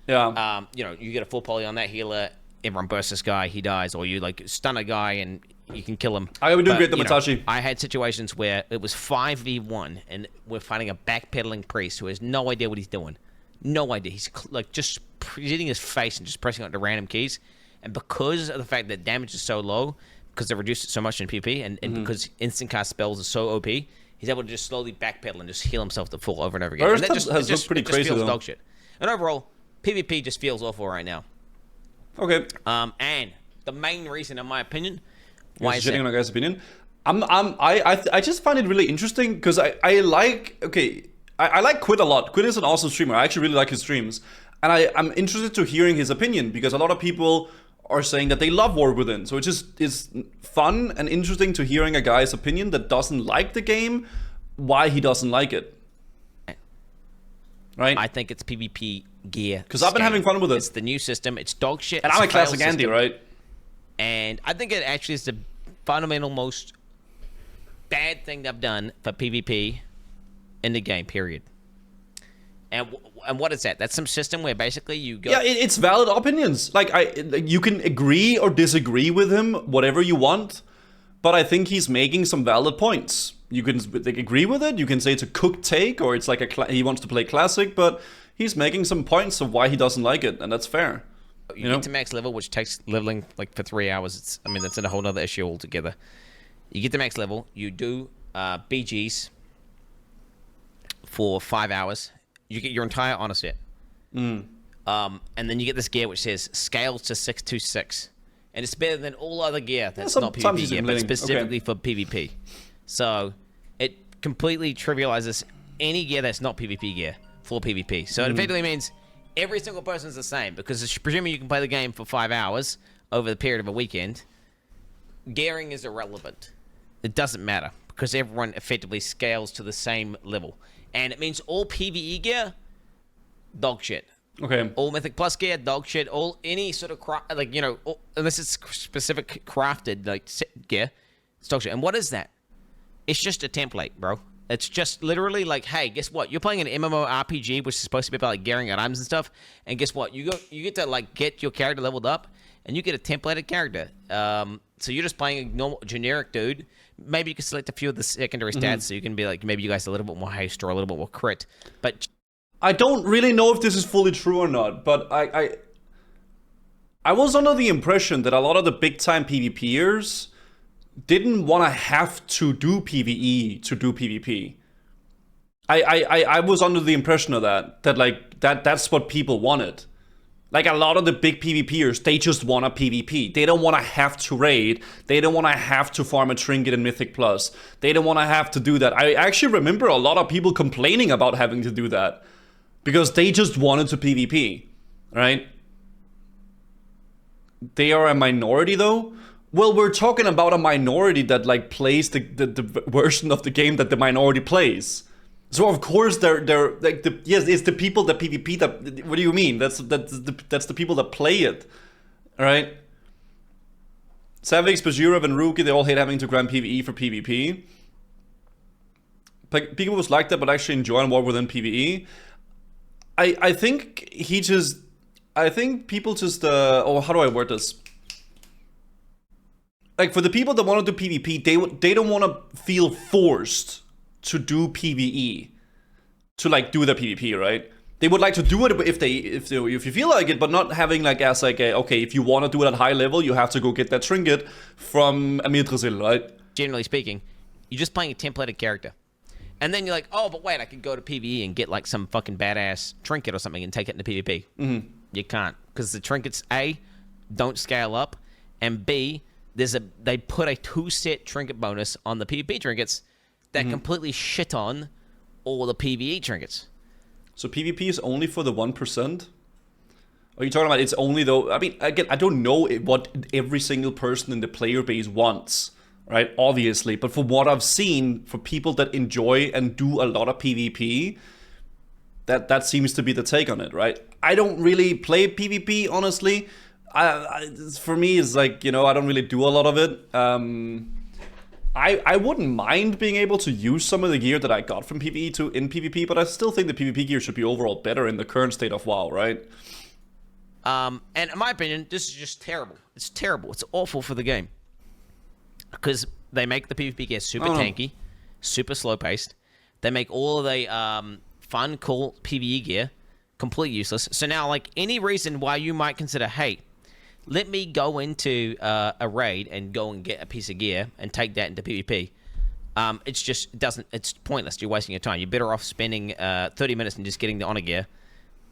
Speaker 1: Yeah.
Speaker 2: You know, you get a full poly on that healer, everyone bursts this guy, he dies, or you like stun a guy and you can kill him.
Speaker 1: I would do great, the
Speaker 2: you know,
Speaker 1: Matashi.
Speaker 2: I had situations where it was 5v1 and we're fighting a backpedaling priest who has no idea what he's doing. No idea. He's like just hitting his face and just pressing on the random keys. And because of the fact that damage is so low, because they reduced it so much in PvP, and because instant cast spells are so OP, he's able to just slowly backpedal and just heal himself to full over and over again.
Speaker 1: Burst
Speaker 2: And that
Speaker 1: has looked pretty crazy,
Speaker 2: feels
Speaker 1: though.
Speaker 2: dog shit. And overall, PvP just feels awful right now.
Speaker 1: Okay.
Speaker 2: And the main reason, in my opinion, why is
Speaker 1: shitting
Speaker 2: that?
Speaker 1: on a guy's opinion. I just find it really interesting because I like I like Quin a lot. Quin is an awesome streamer. I actually really like his streams, and I'm interested to hearing his opinion because a lot of people are saying that they love War Within. So it just is fun and interesting to hearing a guy's opinion that doesn't like the game, why he doesn't like it. Right?
Speaker 2: I think it's PvP gear.
Speaker 1: Because I've been having fun with it.
Speaker 2: It's the new system. It's dog shit.
Speaker 1: And I'm a classic Andy, right?
Speaker 2: And I think it actually is the fundamental most bad thing they've done for PvP in the game, period. And what is that? That's some system where basically you go...
Speaker 1: Yeah, it's valid opinions. Like, you can agree or disagree with him, whatever you want, but I think he's making some valid points. You can agree with it, you can say it's a cooked take, or it's like he wants to play classic, but he's making some points of why he doesn't like it, and that's fair.
Speaker 2: You get to max level, which takes leveling like for 3 hours. I mean, that's a whole other issue altogether. You get to max level, you do BGs for 5 hours. You get your entire honor set. And then you get this gear which says scales to 626. And it's better than all other gear that's not PvP gear, but specifically for PvP. So it completely trivializes any gear that's not PvP gear for PvP. So it effectively means every single person's the same, because presuming you can play the game for 5 hours over the period of a weekend, gearing is irrelevant. It doesn't matter, because everyone effectively scales to the same level. And it means all PvE gear, dog shit.
Speaker 1: Okay.
Speaker 2: All Mythic Plus gear, dog shit. All any sort of like, you know, unless it's specific crafted like gear, it's dog shit. And what is that? It's just a template, bro. It's just literally like, hey, guess what? You're playing an MMORPG, which is supposed to be about like gearing items and stuff. And guess what? You get to like get your character leveled up, and you get a templated character. So you're just playing a normal generic dude. Maybe you can select a few of the secondary stats, so you can be like, maybe you guys a little bit more haste or a little bit more crit. But
Speaker 1: I don't really know if this is fully true or not, but I was under the impression that a lot of the big time PvPers didn't want to have to do PvE to do PvP. I was under the impression of that like that's what people wanted. Like a lot of the big PvPers, they just want a PvP. They don't want to have to raid. They don't want to have to farm a trinket in Mythic Plus. They don't want to have to do that. I actually remember a lot of people complaining about having to do that because they just wanted to PvP, right? They are a minority though. Well, we're talking about a minority that like plays the version of the game that the minority plays. So of course they're like yes, it's the people that PvP that. What do you mean? That's the people that play it, all right? Savix, Bajurov, and Rookie, they all hate having to grind PvE for PvP. Like, people was like that, but actually enjoy War Within PvE. I think people just oh, how do I word this? Like, for the people that want to do PvP, they don't want to feel forced to do PvE to like do the PvP, right? they would like to do it if you feel like it, but not having like as like a, okay, if you want to do it at high level, you have to go get that trinket from Amir Drasil, right?
Speaker 2: Generally speaking, you're just playing a templated character. And then you're like, oh, but wait, I could go to PvE and get like some fucking badass trinket or something and take it into PvP. Mm-hmm. You can't, because the trinkets, A, don't scale up, and B, they put a 2-set trinket bonus on the PvP trinkets that completely shit on all the PvE trinkets.
Speaker 1: So PvP is only for the 1%? Are you talking about it's only though? I mean, again, I don't know what every single person in the player base wants, right? Obviously, but from what I've seen, for people that enjoy and do a lot of PvP, that seems to be the take on it, right? I don't really play PvP, honestly. For me, it's like, you know, I don't really do a lot of it. I wouldn't mind being able to use some of the gear that I got from PvE in PvP, but I still think the PvP gear should be overall better in the current state of WoW, right?
Speaker 2: And in my opinion, this is just terrible. It's terrible. It's awful for the game. Because they make the PvP gear super tanky, super slow-paced. They make all of the fun, cool PvE gear completely useless. So now, like, any reason why you might consider, hey, let me go into a raid and go and get a piece of gear and take that into PvP. It's pointless. You're wasting your time. You're better off spending 30 minutes and just getting the honor gear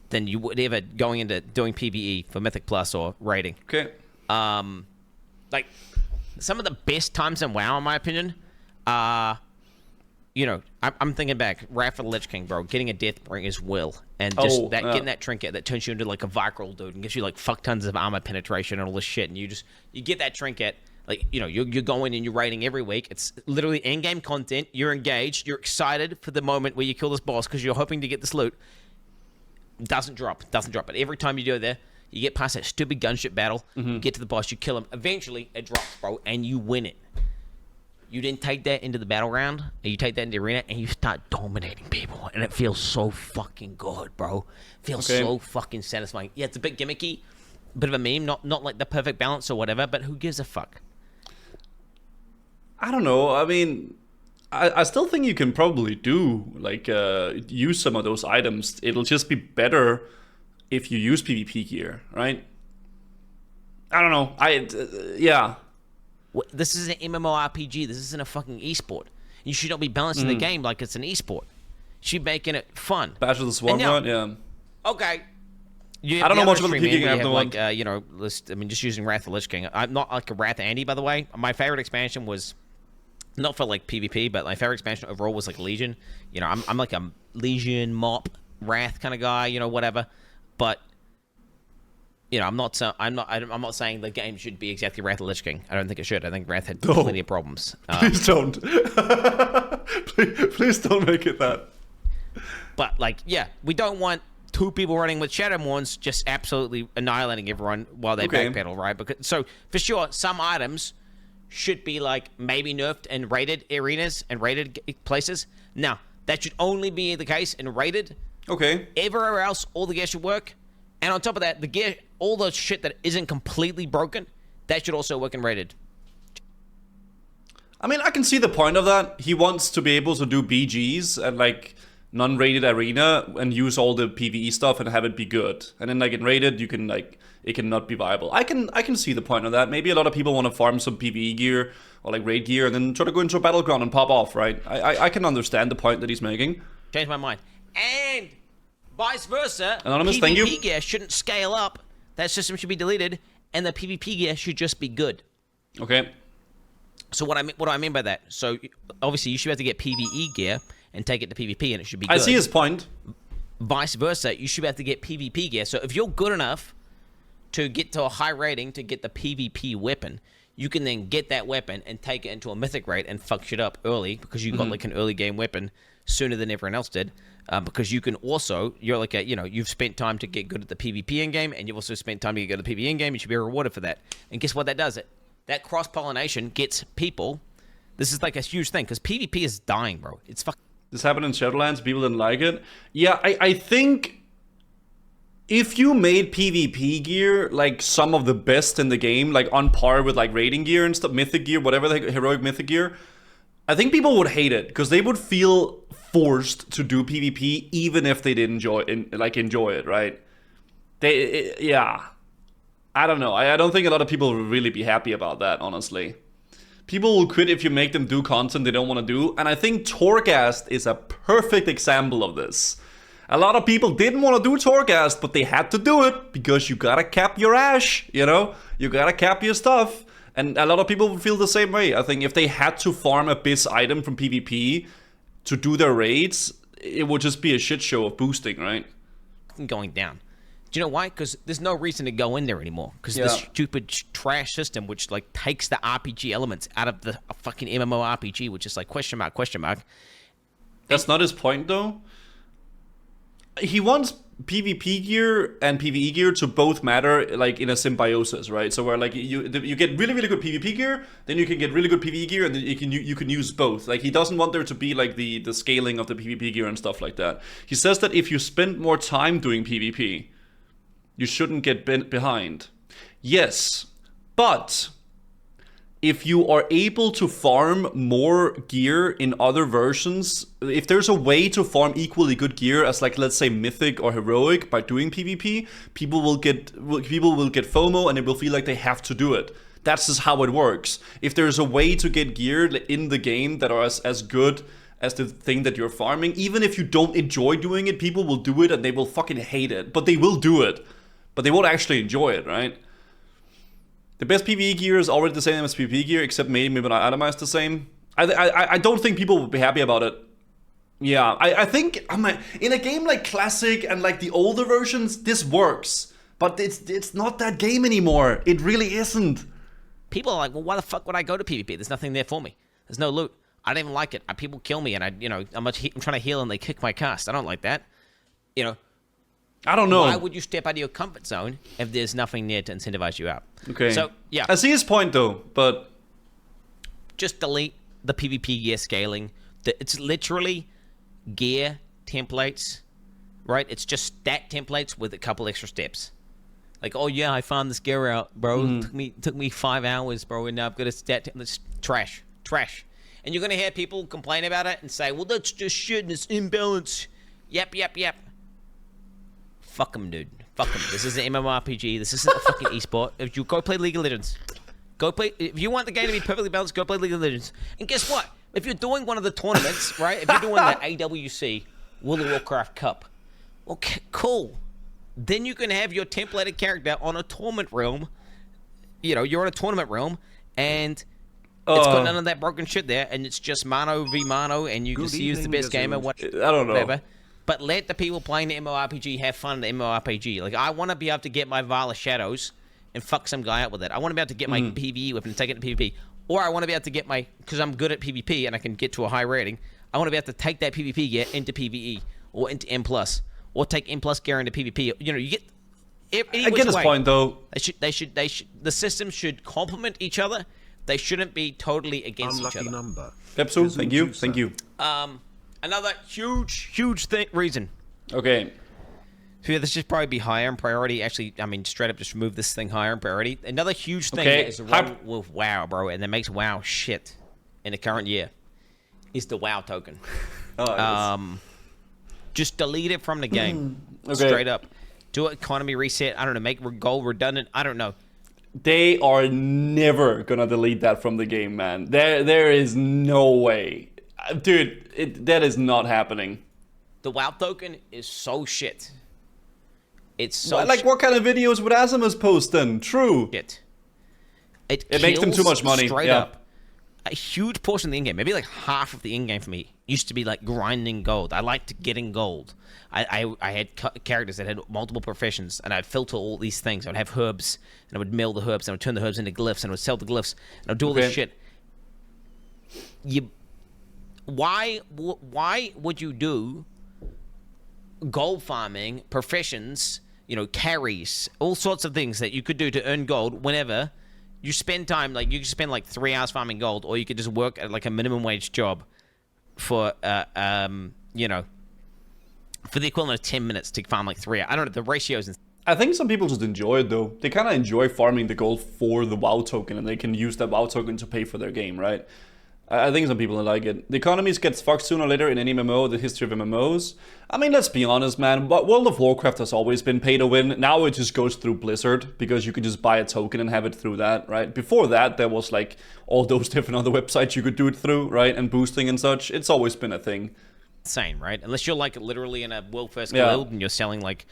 Speaker 2: than you would ever going into doing PvE for Mythic Plus or raiding.
Speaker 1: Okay.
Speaker 2: Like, some of the best times in WoW, in my opinion, are, you know, I'm thinking back, Wrath of the Lich King, bro, getting a Deathbringer's Will, and just getting that trinket that turns you into like a Viral dude and gives you like fuck tons of armor penetration and all this shit, and you get that trinket, like, you know, you're going and you're raiding every week. It's literally in-game content. You're engaged. You're excited for the moment where you kill this boss because you're hoping to get this loot. Doesn't drop. But every time you go there, you get past that stupid gunship battle, you get to the boss, you kill him. Eventually, it drops, bro, and you win it. You then take that into the battleground, and you take that into the arena, and you start dominating people, and it feels so fucking good, bro. It feels so fucking satisfying. Yeah, it's a bit gimmicky, bit of a meme, not like the perfect balance or whatever, but who gives a fuck?
Speaker 1: I don't know. I mean, I still think you can probably do, like, use some of those items. It'll just be better if you use PvP gear, right? I don't know. Yeah.
Speaker 2: This is an MMORPG. This isn't a fucking esport. You should not be balancing the game like it's an esport. You should be making it fun.
Speaker 1: Battle of the Swarm, yeah.
Speaker 2: Okay.
Speaker 1: I don't know much about the PvP game.
Speaker 2: Like, you know, just using Wrath of the Lich King. I'm not like a Wrath Andy, by the way. My favorite expansion was not for like PvP, but my favorite expansion overall was like Legion. You know, I'm like a Legion, Mop, Wrath kind of guy. You know, whatever. But you know, I'm not saying the game should be exactly Wrath of the Lich King. I don't think it should. I think Wrath had plenty of problems.
Speaker 1: Please don't. please don't make it that.
Speaker 2: But like, yeah, we don't want two people running with Shadowmourns just absolutely annihilating everyone while they backpedal, right? Because so for sure, some items should be like maybe nerfed in rated arenas and rated places. Now, that should only be the case in rated.
Speaker 1: Okay.
Speaker 2: Everywhere else, all the gear should work. And on top of that, the gear, all the shit that isn't completely broken, that should also work in rated.
Speaker 1: I mean, I can see the point of that. He wants to be able to do BGs and like non-rated arena and use all the PvE stuff and have it be good. And then like in rated, you can like, it cannot be viable. I can see the point of that. Maybe a lot of people want to farm some PvE gear or like raid gear and then try to go into a battleground and pop off, right? I can understand the point that he's making.
Speaker 2: Change my mind. And vice versa,
Speaker 1: Anonymous,
Speaker 2: PvP
Speaker 1: thank you.
Speaker 2: gear shouldn't scale up. That system should be deleted, and the PvP gear should just be good.
Speaker 1: Okay.
Speaker 2: So what do I mean by that? So obviously you should have to get PvE gear and take it to PvP, and it should be good.
Speaker 1: I see his point.
Speaker 2: Vice versa, you should have to get PvP gear. So if you're good enough to get to a high rating to get the PvP weapon, you can then get that weapon and take it into a mythic raid and fuck shit up early because you got like an early game weapon sooner than everyone else did. Because you can also, you're like you've spent time to get good at the PvP in game, and you've also spent time to get good at the PvE in game. You should be rewarded for that. And guess what that does? That cross pollination gets people. This is like a huge thing because PvP is dying, bro. It's fucking.
Speaker 1: This happened in Shadowlands. People didn't like it. Yeah, I think if you made PvP gear like some of the best in the game, like on par with like raiding gear and stuff, mythic gear, whatever the heroic mythic gear. I think people would hate it because they would feel forced to do PvP even if they didn't enjoy it, right? Yeah. I don't know. I don't think a lot of people will really be happy about that, honestly. People will quit if you make them do content they don't want to do, and I think Torghast is a perfect example of this. A lot of people didn't want to do Torghast, but they had to do it because you gotta cap your ash, you know? You gotta cap your stuff. And a lot of people would feel the same way. I think if they had to farm a Biz item from PvP to do their raids, it would just be a shit show of boosting, right?
Speaker 2: Going down. Do you know why? Because there's no reason to go in there anymore. Because this stupid trash system, which like takes the RPG elements out of the fucking MMORPG, which is like question mark, question mark.
Speaker 1: That's not his point, though. He wants PvP gear and PvE gear to both matter, like in a symbiosis, right? So where like you get really good PvP gear, then you can get really good PvE gear, and then you can use both. Like he doesn't want there to be like the scaling of the PvP gear and stuff like that. He says that if you spend more time doing PvP, you shouldn't get behind. Yes, but if you are able to farm more gear in other versions, if there's a way to farm equally good gear as like, let's say, Mythic or Heroic by doing PvP, people will get FOMO and they will feel like they have to do it. That's just how it works. If there's a way to get gear in the game that are as good as the thing that you're farming, even if you don't enjoy doing it, people will do it and they will fucking hate it. But they will do it. But they won't actually enjoy it, right? The best PvE gear is already the same as PvP gear, except maybe not itemized the same. I don't think people would be happy about it. Yeah, I think in a game like Classic and like the older versions, this works. But it's not that game anymore. It really isn't.
Speaker 2: People are like, well, why the fuck would I go to PvP? There's nothing there for me. There's no loot. I don't even like it. People kill me, and I'm trying to heal, and they kick my cast. I don't like that. You know.
Speaker 1: I don't know.
Speaker 2: Why would you step out of your comfort zone if there's nothing there to incentivize you out?
Speaker 1: Okay.
Speaker 2: So, yeah.
Speaker 1: I see his point, though, but
Speaker 2: just delete the PvP gear scaling. It's literally gear templates, right? It's just stat templates with a couple extra steps. Like, oh, yeah, I found this gear out, bro. Took me 5 hours, bro, and now I've got a stat template. It's trash. And you're going to hear people complain about it and say, well, that's just shit and it's imbalance. Yep. Fuck them, dude. Fuck them. This is an MMORPG. This isn't a fucking esport. If you go play League of Legends, if you want the game to be perfectly balanced, go play League of Legends. And guess what? If you're doing one of the tournaments, right? If you're doing the AWC World of Warcraft Cup, okay, cool. Then you can have your templated character on a tournament realm. You know, you're on a tournament realm, and it's got none of that broken shit there, and it's just Mano v Mano, and you can use the best gamer.
Speaker 1: I don't know.
Speaker 2: Whatever. But let the people playing the MMORPG have fun in the MMORPG. Like, I want to be able to get my Vial of Shadows and fuck some guy out with it. I want to be able to get my PvE weapon and take it to PvP. Or I want to be able to get because I'm good at PvP and I can get to a high rating, I want to be able to take that PvP gear into PvE or into M+. Or take M+ gear into PvP. You know, you get...
Speaker 1: I get his point, though.
Speaker 2: They should, the systems should complement each other. They shouldn't be totally against each other.
Speaker 3: Number.
Speaker 1: Pepsu, thank you.
Speaker 2: Another huge reason.
Speaker 1: Okay.
Speaker 2: So yeah, this should probably be higher in priority. Actually, I mean, straight up just move this thing higher in priority. Another huge thing that is wrong with WoW, bro, and that makes WoW shit in the current year is the WoW token. Just delete it from the game. Straight up. Do an economy reset. I don't know, make gold redundant. I don't know.
Speaker 1: They are never gonna delete that from the game, man. There is no way. Dude, that is not happening.
Speaker 2: The WoW token is so shit. It's so
Speaker 1: like, what kind of videos would Asimus post then? True.
Speaker 2: Shit.
Speaker 1: It makes them too much money.
Speaker 2: Straight up. A huge portion of the in-game, maybe like half of the in-game for me, used to be like grinding gold. I liked getting gold. I had characters that had multiple professions, and I'd filter all these things. I'd have herbs, and I would mill the herbs, and I would turn the herbs into glyphs, and I would sell the glyphs, and I'd do all this shit. Why would you do gold farming, professions, you know, carries, all sorts of things that you could do to earn gold whenever you spend time, like you could spend like 3 hours farming gold, or you could just work at like a minimum wage job for, you know, for the equivalent of 10 minutes to farm like 3 hours. I don't know, the ratios.
Speaker 1: I think some people just enjoy it though. They kind of enjoy farming the gold for the WoW token, and they can use that WoW token to pay for their game, right? I think some people like it. The economies gets fucked sooner or later in any MMO, the history of MMOs. I mean, let's be honest, man. But World of Warcraft has always been pay to win. Now it just goes through Blizzard because you can just buy a token and have it through that, right? Before that, there was like all those different other websites you could do it through, right? And boosting and such. It's always been a thing.
Speaker 2: Same, right? Unless you're like literally in a world first guild and you're selling like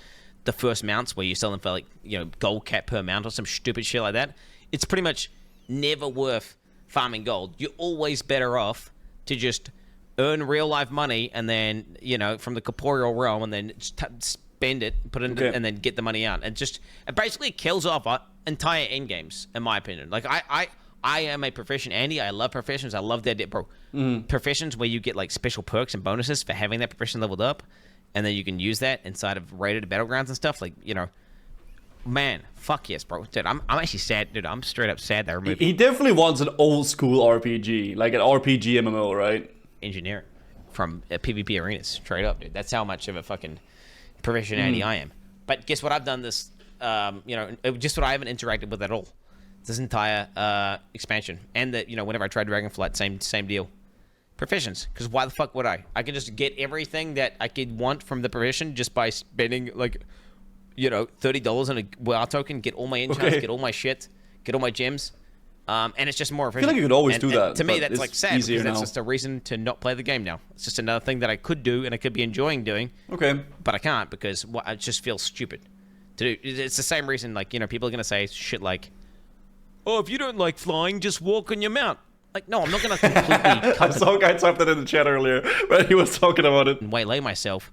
Speaker 2: the first mounts where you're selling for like, you know, gold cap per mount or some stupid shit like that. It's pretty much never worth farming gold. You're always better off to just earn real life money and then, you know, from the corporeal realm and then spend it, put it in, and then get the money out. And just, it basically kills off entire end games, in my opinion. Like, I am a profession, Andy. I love professions. I love that, bro. Professions where you get like special perks and bonuses for having that profession leveled up, and then you can use that inside of rated battlegrounds and stuff. Like, you know, man, fuck yes, bro. Dude, I'm actually sad. Dude, I'm straight up sad they removed
Speaker 1: He definitely wants an old school RPG, like an RPG MMO, right?
Speaker 2: engineering from PvP arenas. Straight up, dude. That's how much of a fucking profession Andy I am. But guess what? I've done this, you know, just what I haven't interacted with at all. This entire expansion. And that, you know, whenever I tried Dragonflight, same deal. Professions. Because why the fuck would I? I could just get everything that I could want from the profession just by spending, like, you know, $30 on a WoW token, get all my enchants, get all my shit, get all my gems. And it's just more efficient.
Speaker 1: I feel like you could always do that.
Speaker 2: To me, that's like sad because that's
Speaker 1: now.
Speaker 2: just a reason to not play the game now. It's just another thing that I could do and I could be enjoying doing.
Speaker 1: Okay.
Speaker 2: But I can't because it just feels stupid to do. It's the same reason, like, you know, people are going to say shit like, oh, if you don't like flying, just walk on your mount. Like, no, I'm not going to completely cut
Speaker 1: I saw a guy type that in the chat earlier, but he was talking about it.
Speaker 2: and waylay myself.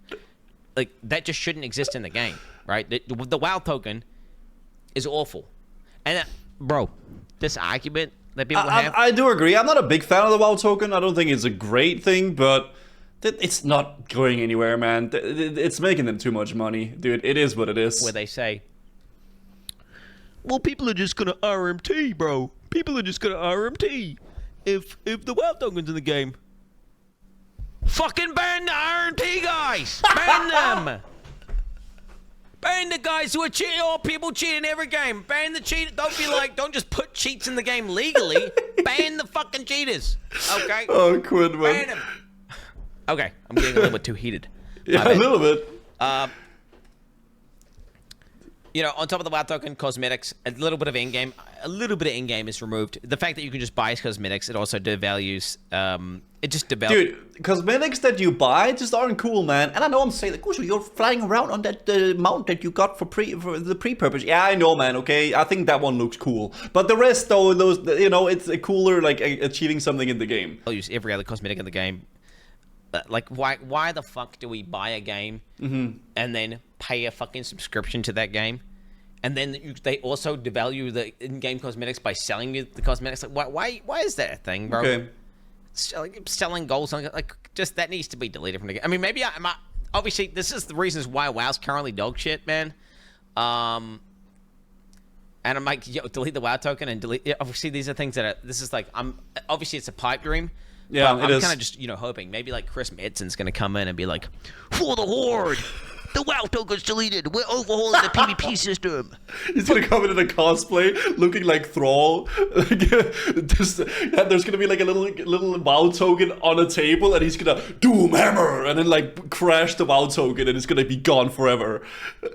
Speaker 2: Like, that just shouldn't exist in the game, right? The WoW token is awful. And, bro, this argument that people have...
Speaker 1: I do agree. I'm not a big fan of the WoW token. I don't think it's a great thing, but it's not going anywhere, man. It's making them too much money. Dude, it is what it is.
Speaker 2: Where they say, well, people are just going to RMT, bro. People are just going to RMT if the WoW token's in the game. Fucking ban the RMT guys! Ban them! Ban the guys who are cheating. All people cheat in every game. Ban the cheat. Don't just put cheats in the game legally. Ban the fucking cheaters. Okay?
Speaker 1: Oh, Quin, man.
Speaker 2: Ban them. Okay, I'm getting a little bit too heated.
Speaker 1: Yeah, a little bit.
Speaker 2: You know, on top of the WoW token, cosmetics, a little bit of in-game is removed. The fact that you can just buy cosmetics, it also devalues, it just develops.
Speaker 1: Dude, cosmetics that you buy just aren't cool, man. And I know I'm saying, like, Guzu, you're flying around on that mount that you got for the pre-purpose. Yeah, I know, man, okay? I think that one looks cool. But the rest, though, those, you know, it's a cooler, like, achieving something in the game.
Speaker 2: I'll use every other cosmetic in the game. Like, why the fuck do we buy a game and then pay a fucking subscription to that game? And then they also devalue the in-game cosmetics by selling you the cosmetics. Like, why is that a thing, bro?
Speaker 1: Okay.
Speaker 2: Selling gold, something like just that needs to be deleted from the game. I mean, maybe obviously this is the reasons why WoW's currently dog shit, man. And I'm like, yo, delete the WoW token and delete. Yeah, obviously, these are things that are. This is like, obviously it's a pipe dream.
Speaker 1: Yeah,
Speaker 2: I'm kind of just, you know, hoping maybe like Chris Medson's gonna come in and be like, for the Horde, the WoW token's deleted. We're overhauling the PvP system.
Speaker 1: He's gonna come in a cosplay, looking like Thrall. There's gonna be like a little WoW token on a table, and he's gonna Doom Hammer, and then like crash the WoW token, and it's gonna be gone forever.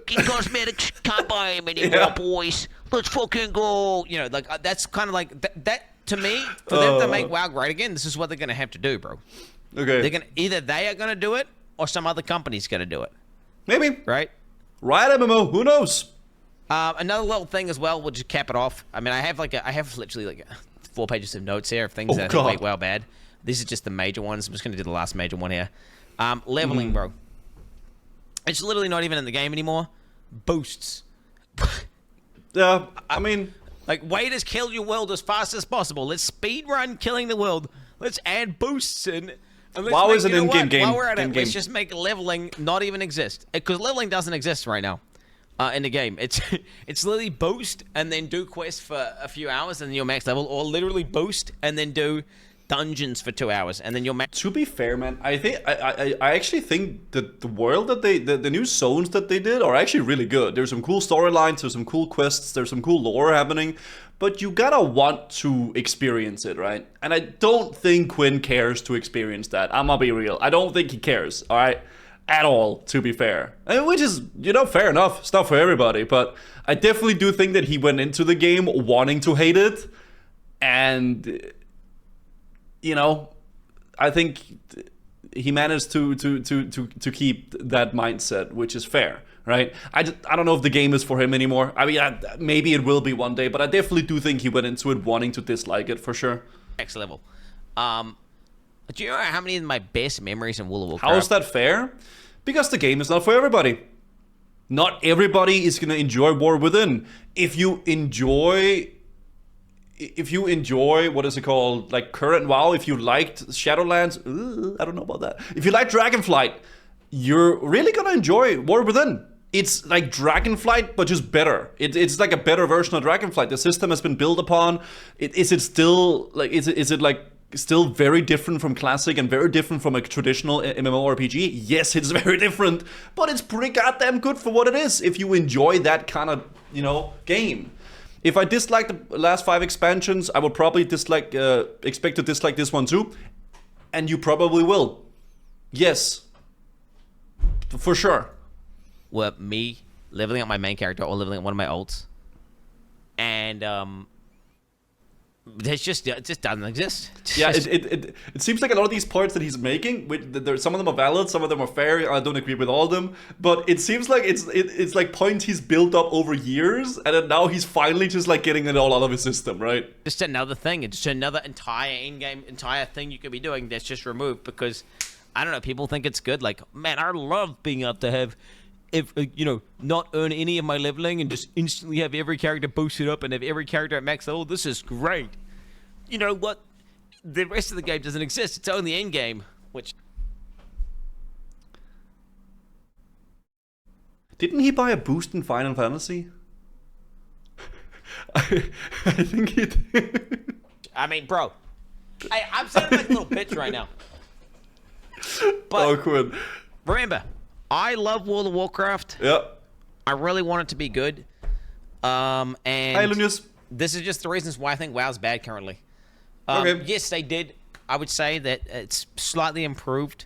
Speaker 2: Get cosmetics, can't buy them anymore, boys. Let's fucking go. You know, like that's kind of like that. To me, for them to make WoW great again, this is what they're gonna have to do, bro.
Speaker 1: Okay.
Speaker 2: They're gonna either they are gonna do it or some other company's gonna do it.
Speaker 1: Maybe.
Speaker 2: Right?
Speaker 1: Riot MMO, who knows?
Speaker 2: Another little thing as well, we'll just cap it off. I mean, I have literally like 4 pages of notes here of things that I think make WoW bad. These are just the major ones. I'm just gonna do the last major one here. Leveling, bro. It's literally not even in the game anymore. Boosts.
Speaker 1: Yeah, I mean,
Speaker 2: like, way to kill your world as fast as possible. Let's speed run killing the world. Let's add boosts in. And let's
Speaker 1: WoW is an in-game game.
Speaker 2: While we're at it, let's just make leveling not even exist. Because leveling doesn't exist right now in the game. It's literally boost and then do quests for a few hours and then you're max level. Or literally boost and then do dungeons for 2 hours, and then you'll
Speaker 1: To be fair, man, I actually think that the world that the new zones that they did are actually really good. There's some cool storylines, there's some cool quests, there's some cool lore happening, but you gotta want to experience it, right? And I don't think Quin cares to experience that. I'm gonna be real. I don't think he cares, all right? At all, to be fair. And which is, fair enough. It's not for everybody, but I definitely do think that he went into the game wanting to hate it, and I think he managed to keep that mindset, which is fair, right? I don't know if the game is for him anymore. I mean, maybe it will be one day, but I definitely do think he went into it wanting to dislike it for sure.
Speaker 2: Next level. Do you know how many of my best memories in World of Warcraft?
Speaker 1: How is that fair? Because the game is not for everybody. Not everybody is gonna enjoy War Within. If you enjoy what is it called, like current WoW, if you liked Shadowlands, I don't know about that. If you like Dragonflight, you're really gonna enjoy War Within. It's like Dragonflight, but just better. It's like a better version of Dragonflight. The system has been built upon. Is it still like? Is it like still very different from Classic and very different from a traditional MMORPG? Yes, it's very different, but it's pretty goddamn good for what it is. If you enjoy that kind of game. If I dislike the last 5 expansions, I would probably expect to dislike this one too. And you probably will. Yes. For sure.
Speaker 2: Well, me leveling up my main character or leveling up one of my ults. And, it just doesn't exist.
Speaker 1: Yeah, it seems like a lot of these points that he's making, some of them are valid, some of them are fair. I don't agree with all of them, but it seems like it's like points he's built up over years, and then now he's finally just like getting it all out of his system, right?
Speaker 2: Just another thing. It's just another entire thing you could be doing that's just removed because, I don't know, people think it's good. Like, man, I love being able to have, not earn any of my leveling and just instantly have every character boosted up and have every character at max level. This is great. You know what? The rest of the game doesn't exist. It's only the end game, which...
Speaker 1: Didn't he buy a boost in Final Fantasy? I think he did.
Speaker 2: I mean, bro. I'm sounding like a little bitch right now. But
Speaker 1: Quin.
Speaker 2: remember, I love World of Warcraft.
Speaker 1: Yeah.
Speaker 2: I really want it to be good. And
Speaker 1: Hi, Lunius.
Speaker 2: this is just the reasons why I think WoW's bad currently.
Speaker 1: Okay.
Speaker 2: Yes, they did. I would say that it's slightly improved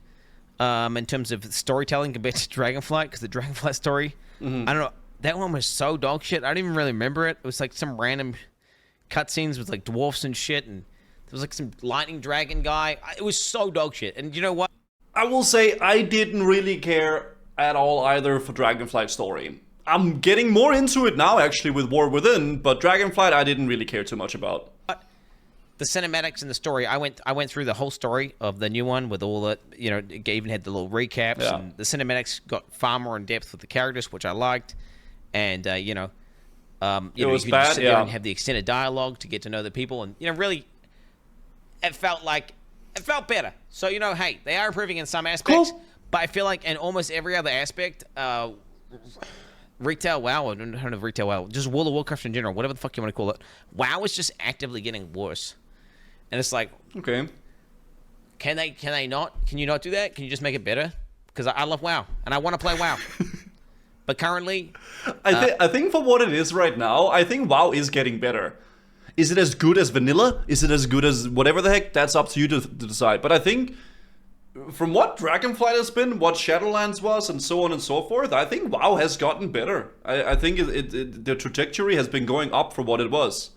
Speaker 2: in terms of storytelling compared to Dragonflight, because the Dragonflight story, I don't know, that one was so dog shit. I don't even really remember it. It was like some random cutscenes with like dwarfs and shit, and there was like some lightning dragon guy. It was so dog shit. And you know what?
Speaker 1: I will say I didn't really care at all either for Dragonflight story. I'm getting more into it now actually with War Within, but Dragonflight I didn't really care too much about.
Speaker 2: The cinematics and the story, I went through the whole story of the new one with all the, it even had the little recaps, and the cinematics got far more in depth with the characters, which I liked, and you could just sit there and have the extended dialogue to get to know the people, and really, it felt better. So hey, they are improving in some aspects, but I feel like in almost every other aspect, retail WoW, I don't know if retail WoW, just World of Warcraft in general, whatever the fuck you want to call it, WoW is just actively getting worse. And it's like,
Speaker 1: okay,
Speaker 2: can you not do that? Can you just make it better? Because I love WoW and I want to play WoW. But currently,
Speaker 1: I think for what it is right now, I think WoW is getting better. Is it as good as vanilla? Is it as good as whatever the heck? That's up to you to decide. But I think from what Dragonflight has been, what Shadowlands was, and so on and so forth, I think WoW has gotten better. I think the trajectory has been going up for what it was.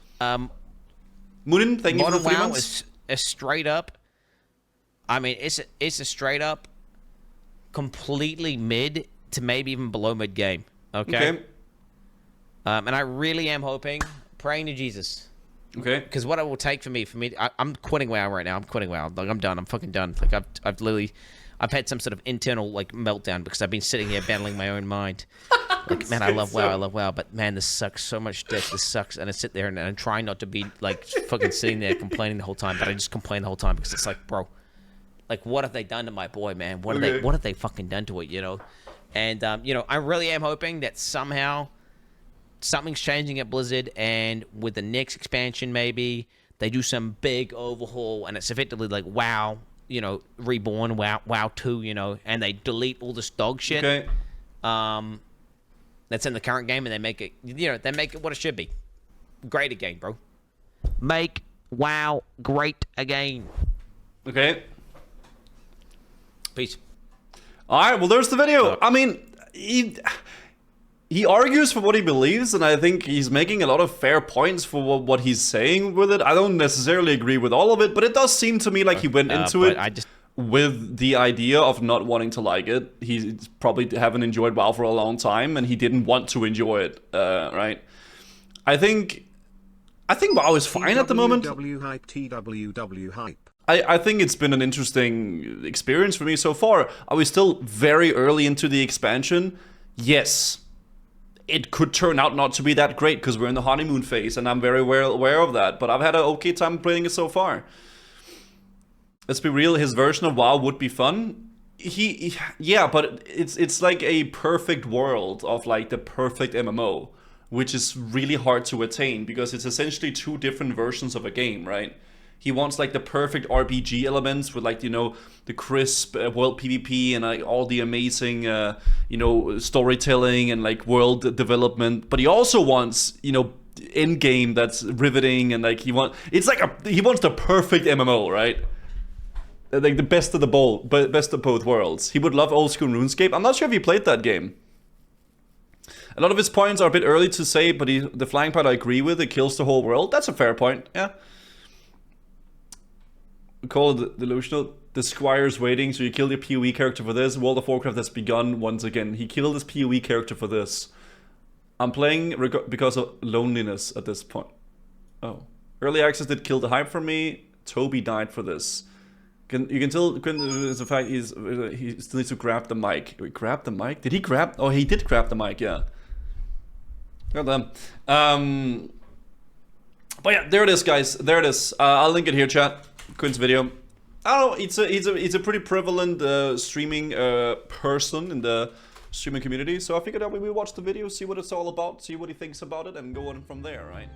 Speaker 1: Moonin, thank you for the 3 months.
Speaker 2: Modern WoW is straight up. I mean, it's a straight up, completely mid to maybe even below mid game. Okay. And I really am hoping, praying to Jesus.
Speaker 1: Okay.
Speaker 2: Because what it will take for me, I'm quitting WoW right now. I'm quitting WoW. Like, I'm done. I'm fucking done. Like, I've had some sort of internal like meltdown because I've been sitting here battling my own mind. Like, man, I love WoW, but man, this sucks so much dick. This sucks, and I sit there and I'm trying not to be like fucking sitting there complaining the whole time, but I just complain the whole time because it's like, bro, like, what have they done to my boy, man? What have they fucking done to it, And I really am hoping that somehow something's changing at Blizzard, and with the next expansion, maybe they do some big overhaul, and it's effectively like WoW, you know, reborn, WoW 2, you know, and they delete all this dog shit.
Speaker 1: Okay.
Speaker 2: That's in the current game, and they make it, you know, they make it what it should be. Great again, bro. Make WoW great again.
Speaker 1: Okay.
Speaker 2: Peace.
Speaker 1: All right. Well, there's the video. I mean, he argues for what he believes, and I think he's making a lot of fair points for what he's saying with it. I don't necessarily agree with all of it, but it does seem to me like he went into it with the idea of not wanting to like it. He probably haven't enjoyed WoW for a long time, and he didn't want to enjoy it, right? I think WoW is fine at the moment.
Speaker 3: TWW hype.
Speaker 1: I think it's been an interesting experience for me so far. Are we still very early into the expansion? Yes. It could turn out not to be that great because we're in the honeymoon phase, and I'm very well aware of that. But I've had an okay time playing it so far. Let's be real, his version of WoW would be fun. Yeah, but it's like a perfect world of like the perfect MMO, which is really hard to attain because it's essentially two different versions of a game, right? He wants like the perfect RPG elements with like, you know, the crisp world PvP and like all the amazing, you know, storytelling and like world development. But he also wants, you know, end game that's riveting and like he wants the perfect MMO, right? Like the best of both worlds. He would love old school RuneScape. I'm not sure if he played that game. A lot of his points are a bit early to say, but the flying part I agree with. It kills the whole world. That's a fair point. Yeah. We call it delusional. The Squire's waiting, so you kill your PoE character for this. World of Warcraft has begun once again. He killed his PoE character for this. I'm playing because of loneliness at this point. Oh. Early access did kill the hype for me. Toby died for this. You can tell Quin is the fact he still needs to grab the mic. Wait, grab the mic? Did he grab? Oh, he did grab the mic. Yeah. God damn. But yeah, there it is, guys. There it is. I'll link it here, chat. Quin's video. I don't know. He's a pretty prevalent streaming person in the streaming community. So I figured out we watch the video, see what it's all about, see what he thinks about it, and go on from there, right?